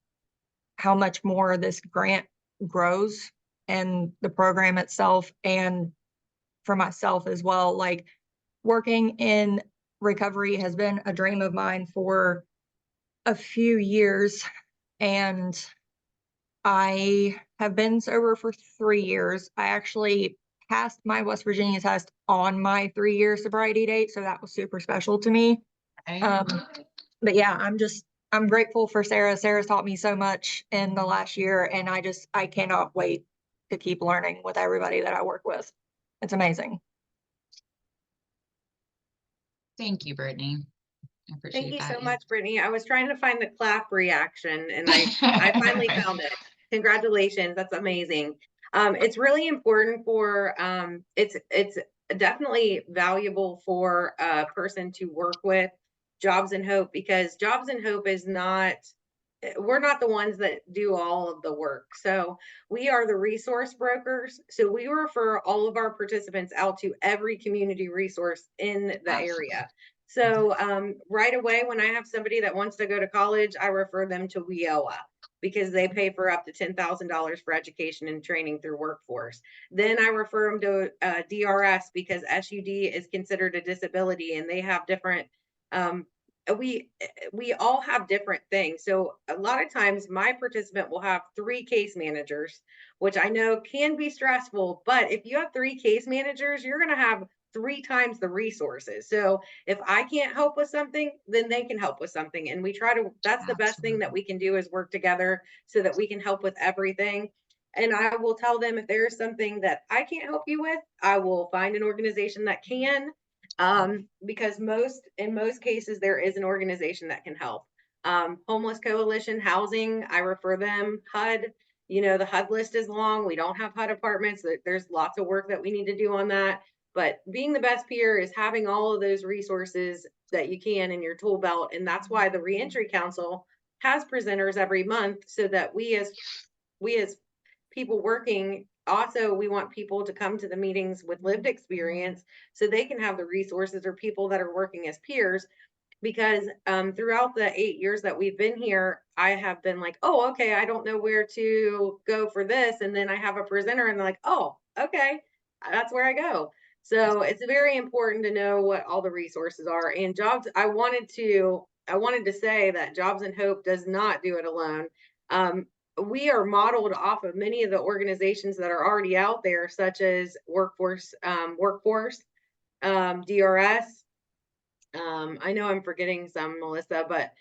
how much more this grant grows and the program itself, and for myself as well. Like, working in recovery has been a dream of mine for a few years, and I have been sober for 3 years. I actually passed my West Virginia test on my 3-year sobriety date, so that was super special to me. Okay. But yeah, I'm grateful for Sarah. Sarah's taught me so much in the last year, and I cannot wait to keep learning with everybody that I work with. It's amazing. Thank you, Brittany. I appreciate Thank you that. so much, Brittany. I was trying to find the clap reaction and I finally found it. Congratulations. That's amazing. It's really important for, it's definitely valuable for a person to work with Jobs and Hope, because Jobs and Hope is not, we're not the ones that do all of the work. So we are the resource brokers. So we refer all of our participants out to every community resource in the area. So right away, when I have somebody that wants to go to college, I refer them to WIOA because they pay for up to $10,000 for education and training through workforce. Then I refer them to DRS because SUD is considered a disability and they have different, we all have different things. So a lot of times my participant will have 3 case managers, which I know can be stressful, but if you have 3 case managers, you're going to have 3 times the resources. So if I can't help with something, then they can help with something. And we try to, that's the best thing that Absolutely. we can do is work together so that we can help with everything. And I will tell them if there's something that I can't help you with, I will find an organization that can. Because in most cases, there is an organization that can help. Homeless Coalition Housing, I refer them. HUD, the HUD list is long. We don't have HUD apartments. There's lots of work that we need to do on that. But being the best peer is having all of those resources that you can in your tool belt. And that's why the Reentry Council has presenters every month so that we as people working, also we want people to come to the meetings with lived experience so they can have the resources, or people that are working as peers. Because throughout the 8 years that we've been here, I have been like, oh, okay, I don't know where to go for this. And then I have a presenter and they're like, oh, okay, that's where I go. So it's very important to know what all the resources are. And I wanted to say that Jobs and Hope does not do it alone. We are modeled off of many of the organizations that are already out there, such as Workforce, DRS. I know I'm forgetting some, Melissa, but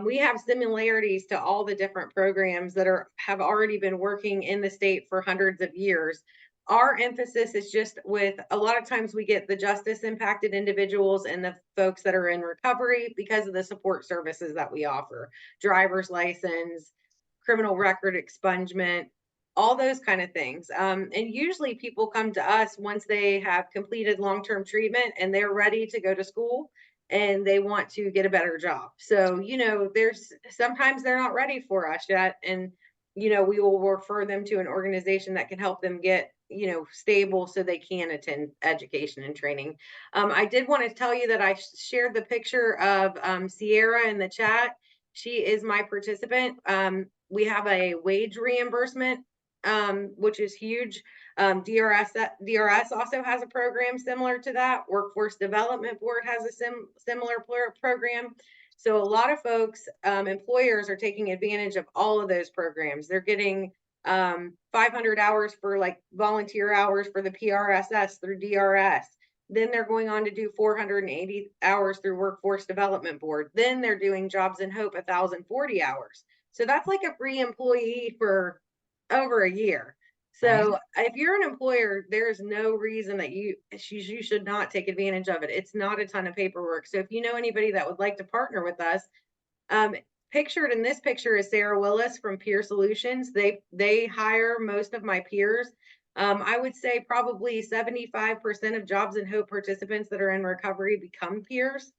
we have similarities to all the different programs that have already been working in the state for hundreds of years. Our emphasis is just with a lot of times we get the justice impacted individuals and the folks that are in recovery because of the support services that we offer, driver's license, criminal record expungement, all those kind of things. And usually people come to us once they have completed long-term treatment and they're ready to go to school and they want to get a better job. So, there's sometimes they're not ready for us yet. And, we will refer them to an organization that can help them get, stable so they can attend education and training. I did want to tell you that I shared the picture of Sierra in the chat. She is my participant. We have a wage reimbursement, which is huge. DRS also has a program similar to that. Workforce Development Board has a similar program. So a lot of folks, employers are taking advantage of all of those programs. They're getting 500 hours for like volunteer hours for the PRSS through DRS. Then they're going on to do 480 hours through Workforce Development Board. Then they're doing Jobs and Hope 1,040 hours. So that's like a free employee for over a year. So if you're an employer, there's no reason that you should not take advantage of it. It's not a ton of paperwork. So if you know anybody that would like to partner with us, pictured in this picture is Sarah Willis from Peer Solutions. They hire most of my peers. I would say probably 75% of Jobs and Hope participants that are in recovery become peers.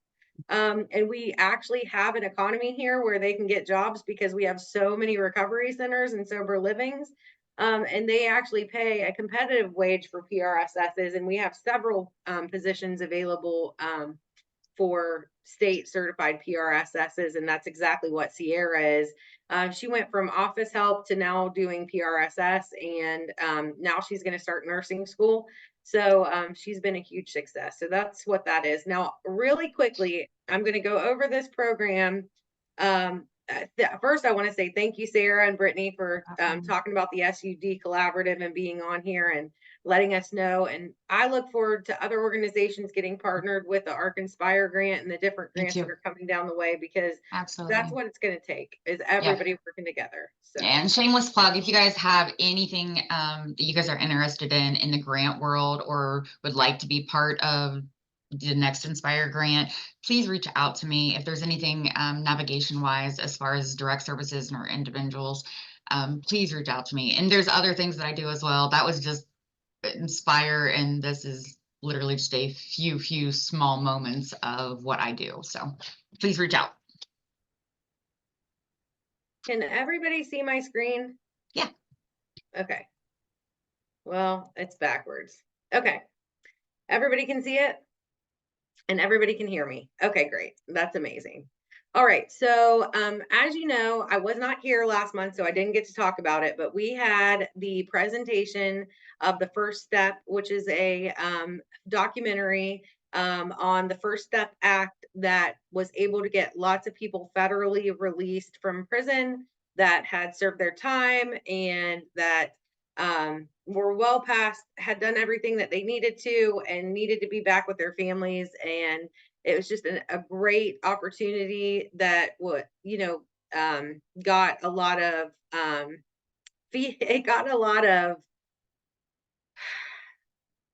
And we actually have an economy here where they can get jobs because we have so many recovery centers and sober livings. And they actually pay a competitive wage for PRSSs, and we have several positions available for state certified PRSSs, and that's exactly what Sierra is. She went from office help to now doing PRSS, and now she's going to start nursing school. So she's been a huge success. So that's what that is. Now, really quickly, I'm going to go over this program. First, I want to say thank you, Sarah and Brittany, for talking about the SUD Collaborative and being on here and letting us know. And I look forward to other organizations getting partnered with the ARC Inspire grant and the different grants that are coming down the way, because Absolutely. that's what it's going to take, is everybody working together. So. And shameless plug, if you guys have anything that you guys are interested in the grant world, or would like to be part of the next Inspire grant, please reach out to me. If there's anything navigation wise, as far as direct services or individuals, please reach out to me. And there's other things that I do as well. That was just Inspire, and this is literally just a few small moments of what I do. So please reach out. Can everybody see my screen? Yeah. Okay. Well, it's backwards. Okay. Everybody can see it? And everybody can hear me. Okay, great. That's amazing. All right. So as you know, I was not here last month, so I didn't get to talk about it, but we had the presentation of the First Step, which is a documentary on the First Step Act that was able to get lots of people federally released from prison that had served their time and that were well past, had done everything that they needed to and needed to be back with their families. And it was just a great opportunity that would, got a lot of, it got a lot of,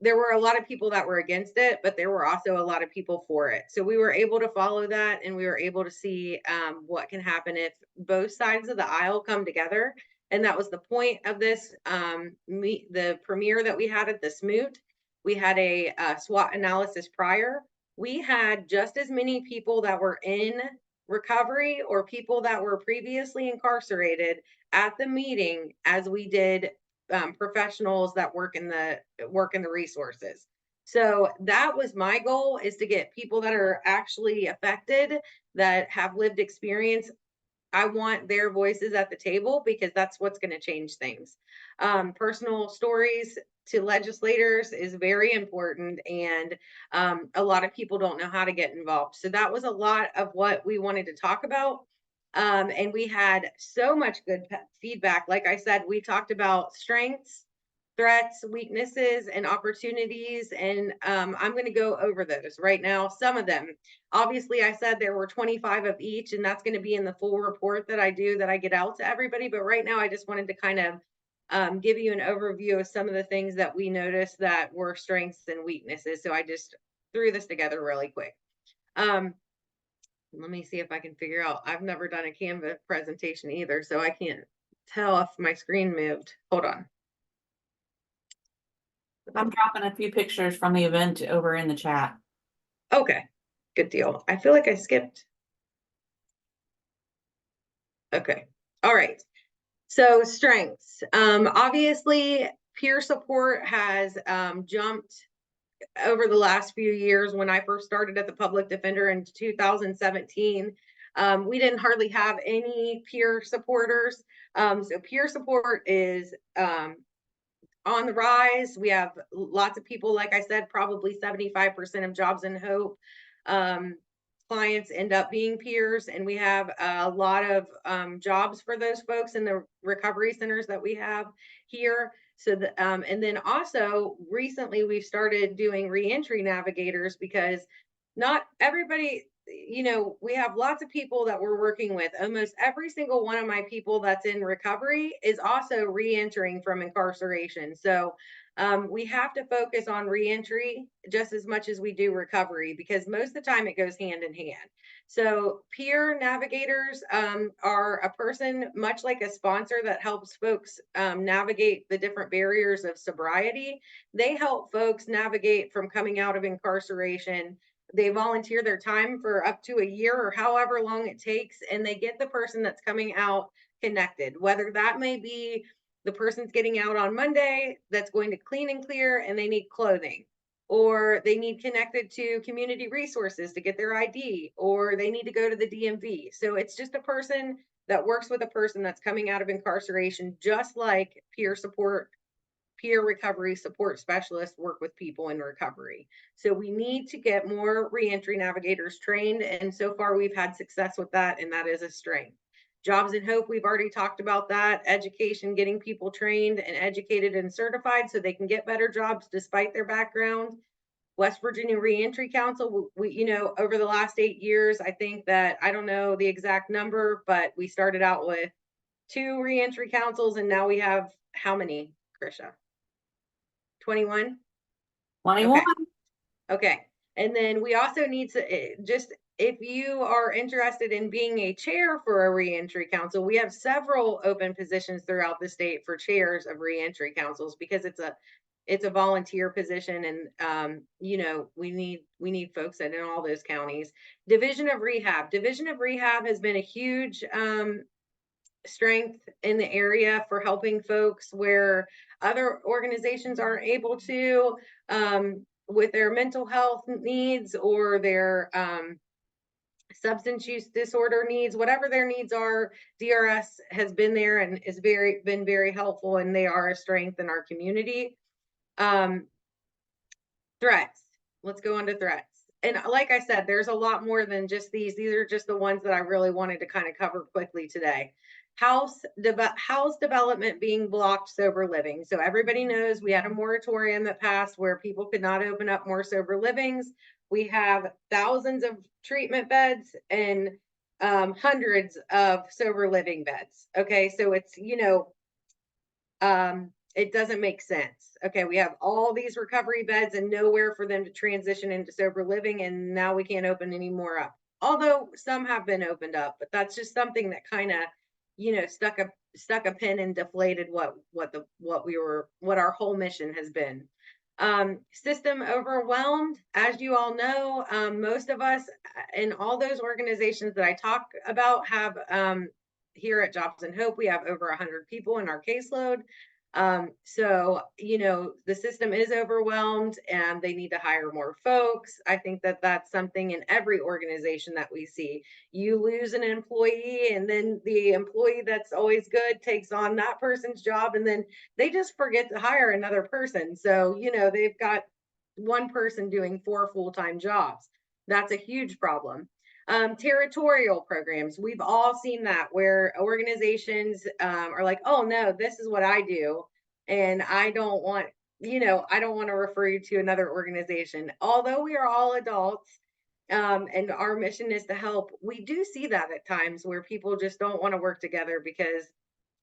there were a lot of people that were against it, but there were also a lot of people for it. So we were able to follow that, and we were able to see what can happen if both sides of the aisle come together. And that was the point of this, the premiere that we had at the Smoot. We had a SWOT analysis prior. We had just as many people that were in recovery or people that were previously incarcerated at the meeting as we did professionals that work in the resources. So that was my goal, is to get people that are actually affected, that have lived experience. I want their voices at the table, because that's what's going to change things. Personal stories to legislators is very important, and a lot of people don't know how to get involved. So that was a lot of what we wanted to talk about. And we had so much good feedback. Like I said, we talked about strengths, threats, weaknesses, and opportunities. And I'm going to go over those right now. Some of them, obviously, I said there were 25 of each, and that's going to be in the full report that I do, that I get out to everybody. But right now, I just wanted to kind of give you an overview of some of the things that we noticed that were strengths and weaknesses. So I just threw this together really quick. Let me see if I can figure out. I've never done a Canva presentation either, so I can't tell if my screen moved. Hold on. I'm dropping a few pictures from the event over in the chat. Okay, good deal. I feel like I skipped. Okay, all right. So strengths. Obviously, peer support has jumped over the last few years. When I first started at the public defender in 2017, we didn't hardly have any peer supporters. So peer support is on the rise. We have lots of people, like I said, probably 75% of Jobs and Hope clients end up being peers, and we have a lot of jobs for those folks in the recovery centers that we have here. So and then also recently we've started doing reentry navigators, because not everybody, we have lots of people that we're working with. Almost every single one of my people that's in recovery is also reentering from incarceration. So we have to focus on reentry just as much as we do recovery, because most of the time it goes hand in hand. So peer navigators are a person, much like a sponsor, that helps folks navigate the different barriers of sobriety. They help folks navigate from coming out of incarceration. They volunteer their time for up to a year or however long it takes, and they get the person that's coming out connected, whether that may be the person's getting out on Monday that's going to clean and clear and they need clothing, or they need connected to community resources to get their ID, or they need to go to the DMV. So it's just a person that works with a person that's coming out of incarceration, just like peer support, peer recovery support specialists work with people in recovery. So we need to get more reentry navigators trained. And so far we've had success with that, and that is a strength. Jobs and Hope, we've already talked about that. Education, getting people trained and educated and certified so they can get better jobs despite their background. West Virginia Reentry Council, we over the last 8 years, I think that, I don't know the exact number, but we started out with 2 reentry councils, and now we have how many, Krisha? 21? 21. Okay. And then we also need to just, if you are interested in being a chair for a reentry council, we have several open positions throughout the state for chairs of reentry councils, because it's a volunteer position, and we need folks in all those counties. Division of Rehab has been a huge strength in the area for helping folks where other organizations aren't able to, with their mental health needs or their substance use disorder needs, whatever their needs are. DRS has been there and is been very helpful, and they are a strength in our community. Threats. Let's go on to threats. And like I said, there's a lot more than just these. These are just the ones that I really wanted to kind of cover quickly today. house development being blocked, sober living. So everybody knows we had a moratorium that passed where people could not open up more sober livings. We have thousands of treatment beds and hundreds of sober living beds. Okay, so it's, it doesn't make sense. Okay, we have all these recovery beds and nowhere for them to transition into sober living, and now we can't open any more up. Although some have been opened up, but that's just something that kind of, stuck a pin and deflated what our whole mission has been. System overwhelmed, as you all know, most of us in all those organizations that I talk about have here at Jobs and Hope, we have over 100 people in our caseload. So, the system is overwhelmed and they need to hire more folks. I think that that's something in every organization that we see. You lose an employee and then the employee that's always good takes on that person's job and then they just forget to hire another person. So, they've got one person doing 4 full-time jobs. That's a huge problem. Territorial programs. We've all seen that where organizations are like, oh no, this is what I do. And I don't want to refer you to another organization. Although we are all adults and our mission is to help, we do see that at times where people just don't want to work together because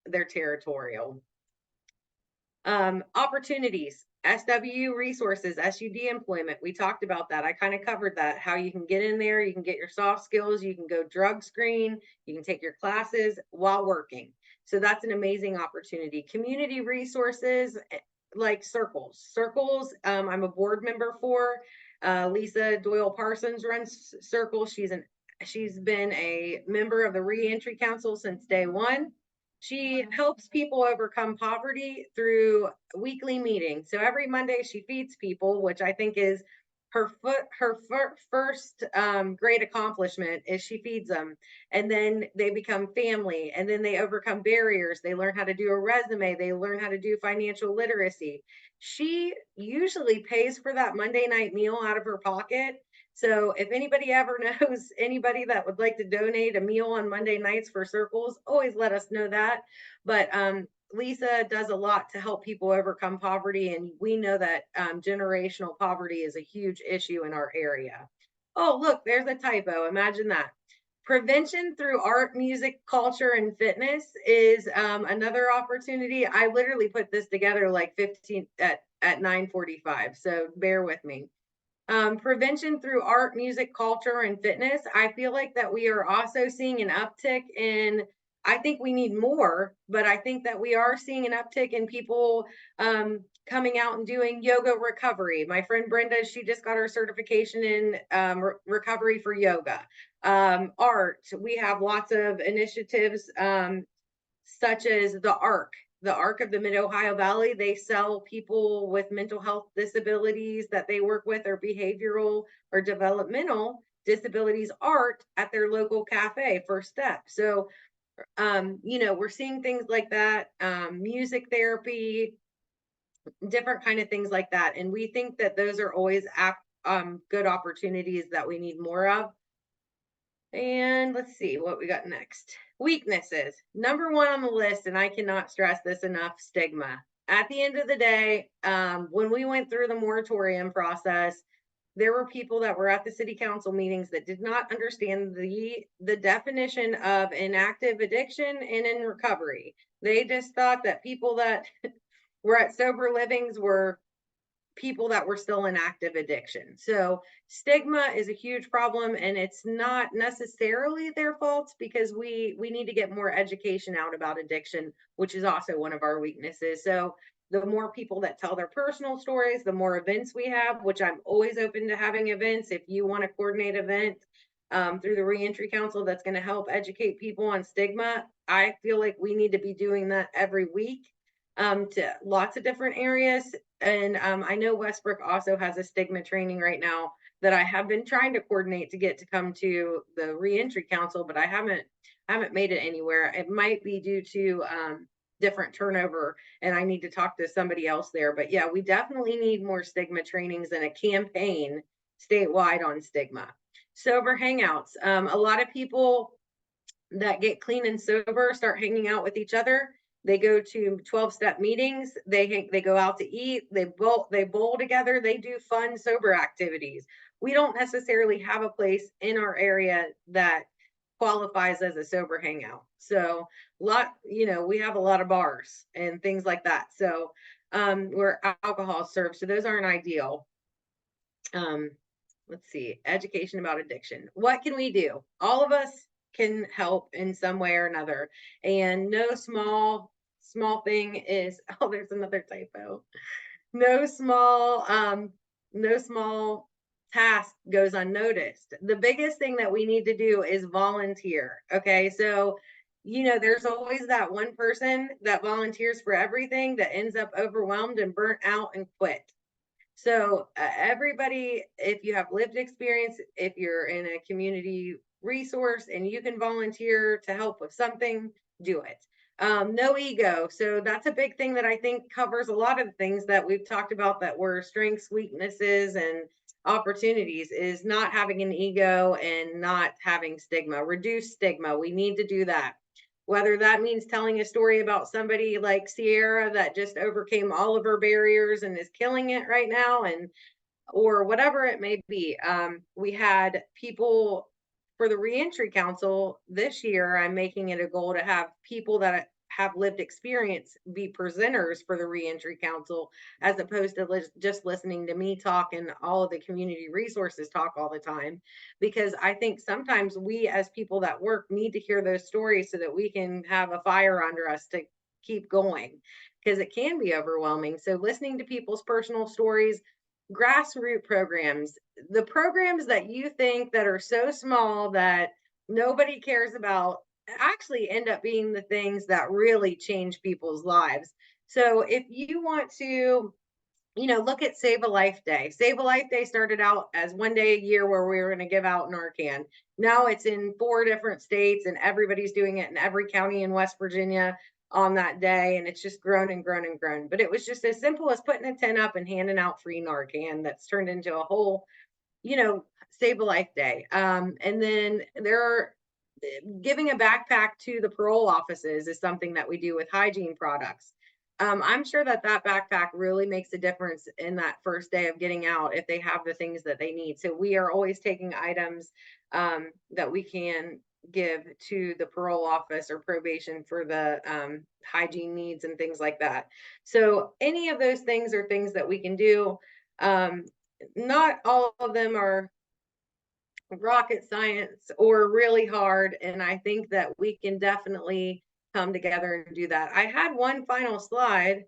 they're territorial. Opportunities. SW resources, SUD employment. We talked about that. I kind of covered that, how you can get in there, you can get your soft skills, you can go drug screen, you can take your classes while working. So that's an amazing opportunity. Community resources like Circles. Circles, I'm a board member for. Lisa Doyle Parsons runs Circles. She's been a member of the Reentry Council since day one. She helps people overcome poverty through weekly meetings. So every Monday she feeds people, which I think is her first great accomplishment is she feeds them, and then they become family, and then they overcome barriers. They learn how to do a resume. They learn how to do financial literacy. She usually pays for that Monday night meal out of her pocket. So if anybody ever knows anybody that would like to donate a meal on Monday nights for Circles, always let us know that. But Lisa does a lot to help people overcome poverty, and we know that generational poverty is a huge issue in our area. Oh, look, there's a typo. Imagine that. Prevention through art, music, culture, and fitness is another opportunity. I literally put this together like 15 at 9:45, so bear with me. Prevention through art, music, culture, and fitness. I feel like that we are also seeing an uptick in, I think we need more, but I think that we are seeing an uptick in people coming out and doing yoga recovery. My friend Brenda, she just got her certification in recovery for yoga. Art, we have lots of initiatives such as the ARC of the Mid-Ohio Valley. They sell people with mental health disabilities that they work with or behavioral or developmental disabilities art at their local cafe, First Step. So, we're seeing things like that, music therapy, different kind of things like that. And we think that those are always good opportunities that we need more of. And let's see what we got next. Weaknesses. Number one on the list, and I cannot stress this enough, stigma. At the end of the day, when we went through the moratorium process, there were people that were at the city council meetings that did not understand the definition of inactive addiction and in recovery. They just thought that people that were at sober livings were people that were still in active addiction. So stigma is a huge problem, and it's not necessarily their fault because we need to get more education out about addiction, which is also one of our weaknesses. So the more people that tell their personal stories, the more events we have, which I'm always open to having events. If you want to coordinate events through the Reentry Council that's going to help educate people on stigma, I feel like we need to be doing that every week to lots of different areas. And I know Westbrook also has a stigma training right now that I have been trying to coordinate to get to come to the Reentry Council, but I haven't made it anywhere. It might be due to different turnover, and I need to talk to somebody else there. But yeah, we definitely need more stigma trainings and a campaign statewide on stigma. Sober hangouts. A lot of people that get clean and sober start hanging out with each other. They go to 12-step meetings. They go out to eat. They bowl together. They do fun sober activities. We don't necessarily have a place in our area that qualifies as a sober hangout. So we have a lot of bars and things like that. So where alcohol is served. So those aren't ideal. Let's see, education about addiction. What can we do? All of us can help in some way or another. And no small thing is, oh, there's another typo. No small task goes unnoticed. The biggest thing that we need to do is volunteer. Okay. So, there's always that one person that volunteers for everything that ends up overwhelmed and burnt out and quit. So everybody, if you have lived experience, if you're in a community resource and you can volunteer to help with something, do it. No ego. So that's a big thing that I think covers a lot of the things that we've talked about that were strengths, weaknesses, and opportunities, is not having an ego and not having stigma. Reduce stigma. We need to do that. Whether that means telling a story about somebody like Sierra that just overcame all of her barriers and is killing it right now, or whatever it may be. We had people for the Reentry Council this year. I'm making it a goal to have people that have lived experience be presenters for the Reentry Council, as opposed to just listening to me talk and all of the community resources talk all the time. Because I think sometimes we as people that work need to hear those stories so that we can have a fire under us to keep going, because it can be overwhelming. So listening to people's personal stories, grassroots programs, the programs that you think that are so small that nobody cares about, actually end up being the things that really change people's lives. So if you want to, look at Save a Life Day. Save a Life Day started out as one day a year where we were going to give out Narcan. Now it's in 4 different states and everybody's doing it in every county in West Virginia on that day. And it's just grown and grown and grown. But it was just as simple as putting a tent up and handing out free Narcan that's turned into a whole, Save a Life Day. And then giving a backpack to the parole offices is something that we do with hygiene products. I'm sure that backpack really makes a difference in that first day of getting out if they have the things that they need. So we are always taking items that we can give to the parole office or probation for the hygiene needs and things like that. So any of those things are things that we can do. Not all of them are rocket science or really hard, and I think that we can definitely come together and do that. I had one final slide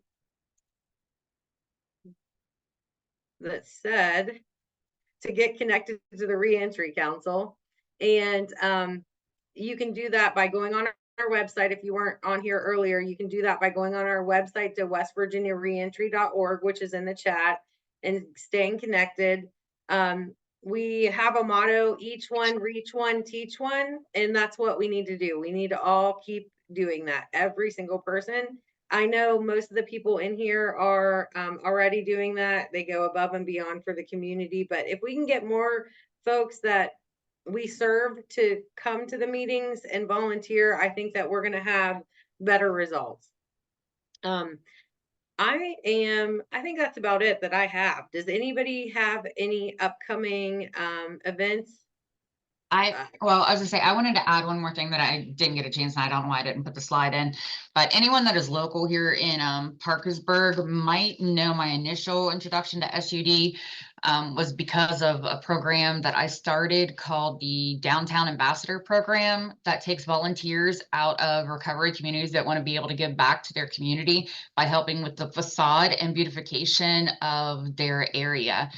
that said to get connected to the Reentry Council, and you can do that by going on our website. If you weren't on here earlier, you can do that by going on our website to westvirginiareentry.org, which is in the chat, and staying connected. We have a motto: each one, reach one, teach one. And that's what we need to do. We need to all keep doing that. Every single person. I know most of the people in here are already doing that. They go above and beyond for the community. But if we can get more folks that we serve to come to the meetings and volunteer, I think that we're going to have better results. I think that's about it that I have. Does anybody have any upcoming events? I was gonna say, I wanted to add one more thing that I didn't get a chance, and I don't know why I didn't put the slide in, but anyone that is local here in Parkersburg might know my initial introduction to SUD was because of a program that I started called the Downtown Ambassador Program that takes volunteers out of recovery communities that want to be able to give back to their community by helping with the facade and beautification of their area.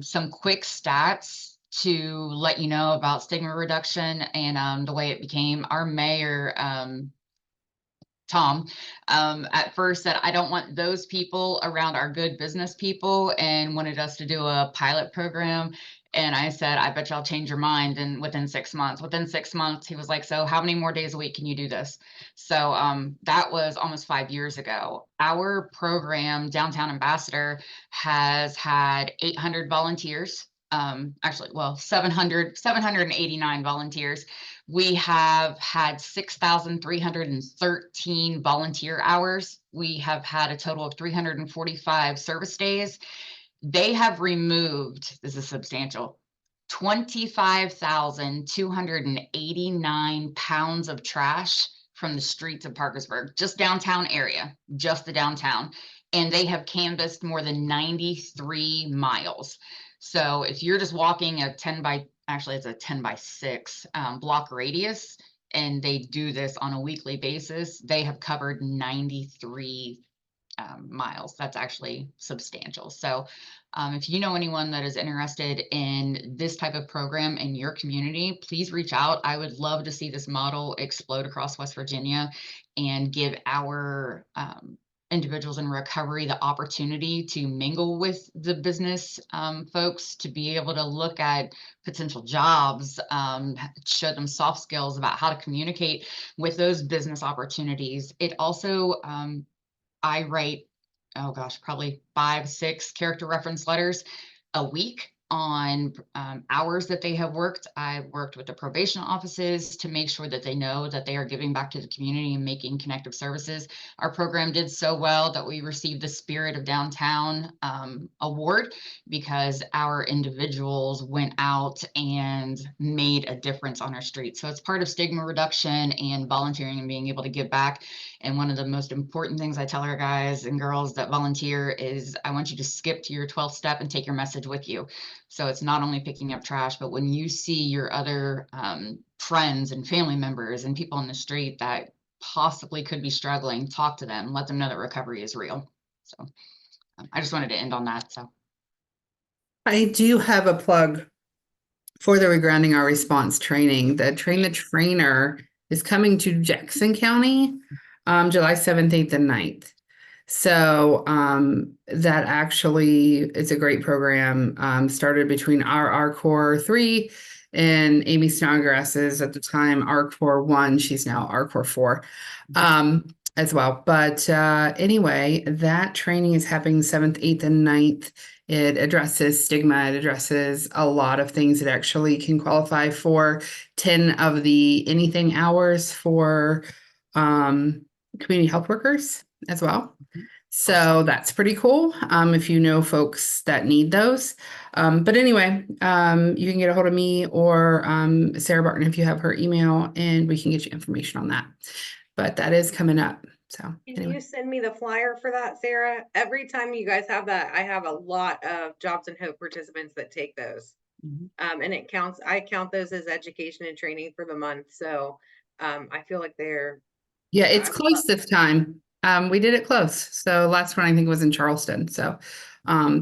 Some quick stats to let you know about stigma reduction and the way it became. Our mayor, Tom, at first said, I don't want those people around our good business people, and wanted us to do a pilot program. And I said, I bet y'all change your mind. And within 6 months, he was like, so how many more days a week can you do this? So that was almost 5 years ago. Our program, Downtown Ambassador, has had 800 volunteers actually, well, 789 volunteers. We have had 6,313 volunteer hours. We have had a total of 345 service days. They have removed, this is substantial, 25,289 pounds of trash from the streets of Parkersburg, just downtown area, just the downtown. And they have canvassed more than 93 miles. So if you're just walking a 10 by 6 block radius, and they do this on a weekly basis, they have covered 93 miles. That's actually substantial. So if you know anyone that is interested in this type of program in your community, please reach out. I would love to see this model explode across West Virginia and give our individuals in recovery the opportunity to mingle with the business folks, to be able to look at potential jobs, show them soft skills about how to communicate with those business opportunities. It also, I write, oh gosh, probably 5-6 character reference letters a week on hours that they have worked. I worked with the probation offices to make sure that they know that they are giving back to the community and making connective services. Our program did so well that we received the Spirit of Downtown award, because our individuals went out and made a difference on our street. So it's part of stigma reduction and volunteering and being able to give back. And one of the most important things I tell our guys and girls that volunteer is, I want you to skip to your 12th step and take your message with you. So it's not only picking up trash, but when you see your other friends and family members and people in the street that possibly could be struggling, talk to them, let them know that recovery is real. So I just wanted to end on that. So I do have a plug for the Regrounding Our Response training. The Train the Trainer is coming to Jackson County July 7th, 8th, and 9th. So that actually is a great program. Started between our Core 3 and Amy Snodgrass's at the time our Core 1. She's now our Core 4 as well. But anyway, that training is happening 7th, 8th, and 9th. It addresses stigma. It addresses a lot of things. It actually can qualify for 10 of the anything hours for community health workers as well. So that's pretty cool. If you know folks that need those. But anyway, you can get a hold of me or Sarah Barton if you have her email, and we can get you information on that. But that is coming up. So Can anyway. you send me the flyer for that, Sarah? Every time you guys have that, I have a lot of Jobs and Hope participants that take those. And it counts, I count those as education and training for the month. So I feel like they're, Yeah, it's close this time. We did it close. So last one I think was in Charleston. So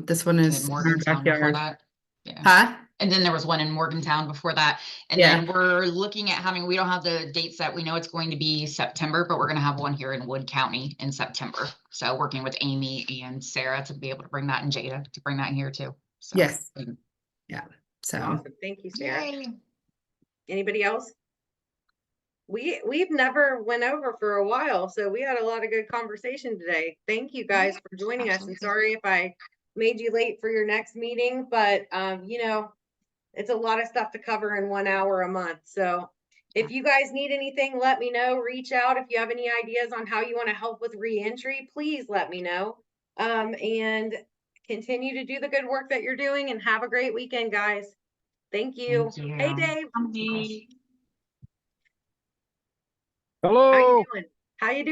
this one is in our Morgantown before backyard. that. Yeah. Huh? And then there was one in Morgantown before that. And Yeah. then we're looking at having, we don't have the date set. We know it's going to be September, but we're going to have one here in Wood County in September. So working with Amy and Sarah to be able to bring that, and Jada to bring that in here too. So, Yes. Yeah. So awesome. Thank you, Sarah. Yay. Anybody else? We've never went over for a while, so we had a lot of good conversation today. Thank you guys for joining us, and Absolutely. sorry if I made you late for your next meeting, but you know, it's a lot of stuff to cover in 1 hour a month. So if you guys need anything, let me know. Reach out if you have any ideas on how you want to help with reentry, please let me know. And continue to do the good work that you're doing, and have a great weekend, guys. Thank you. Thank you. Hey, Dave. Bye. How you Hello. doing? How you doing?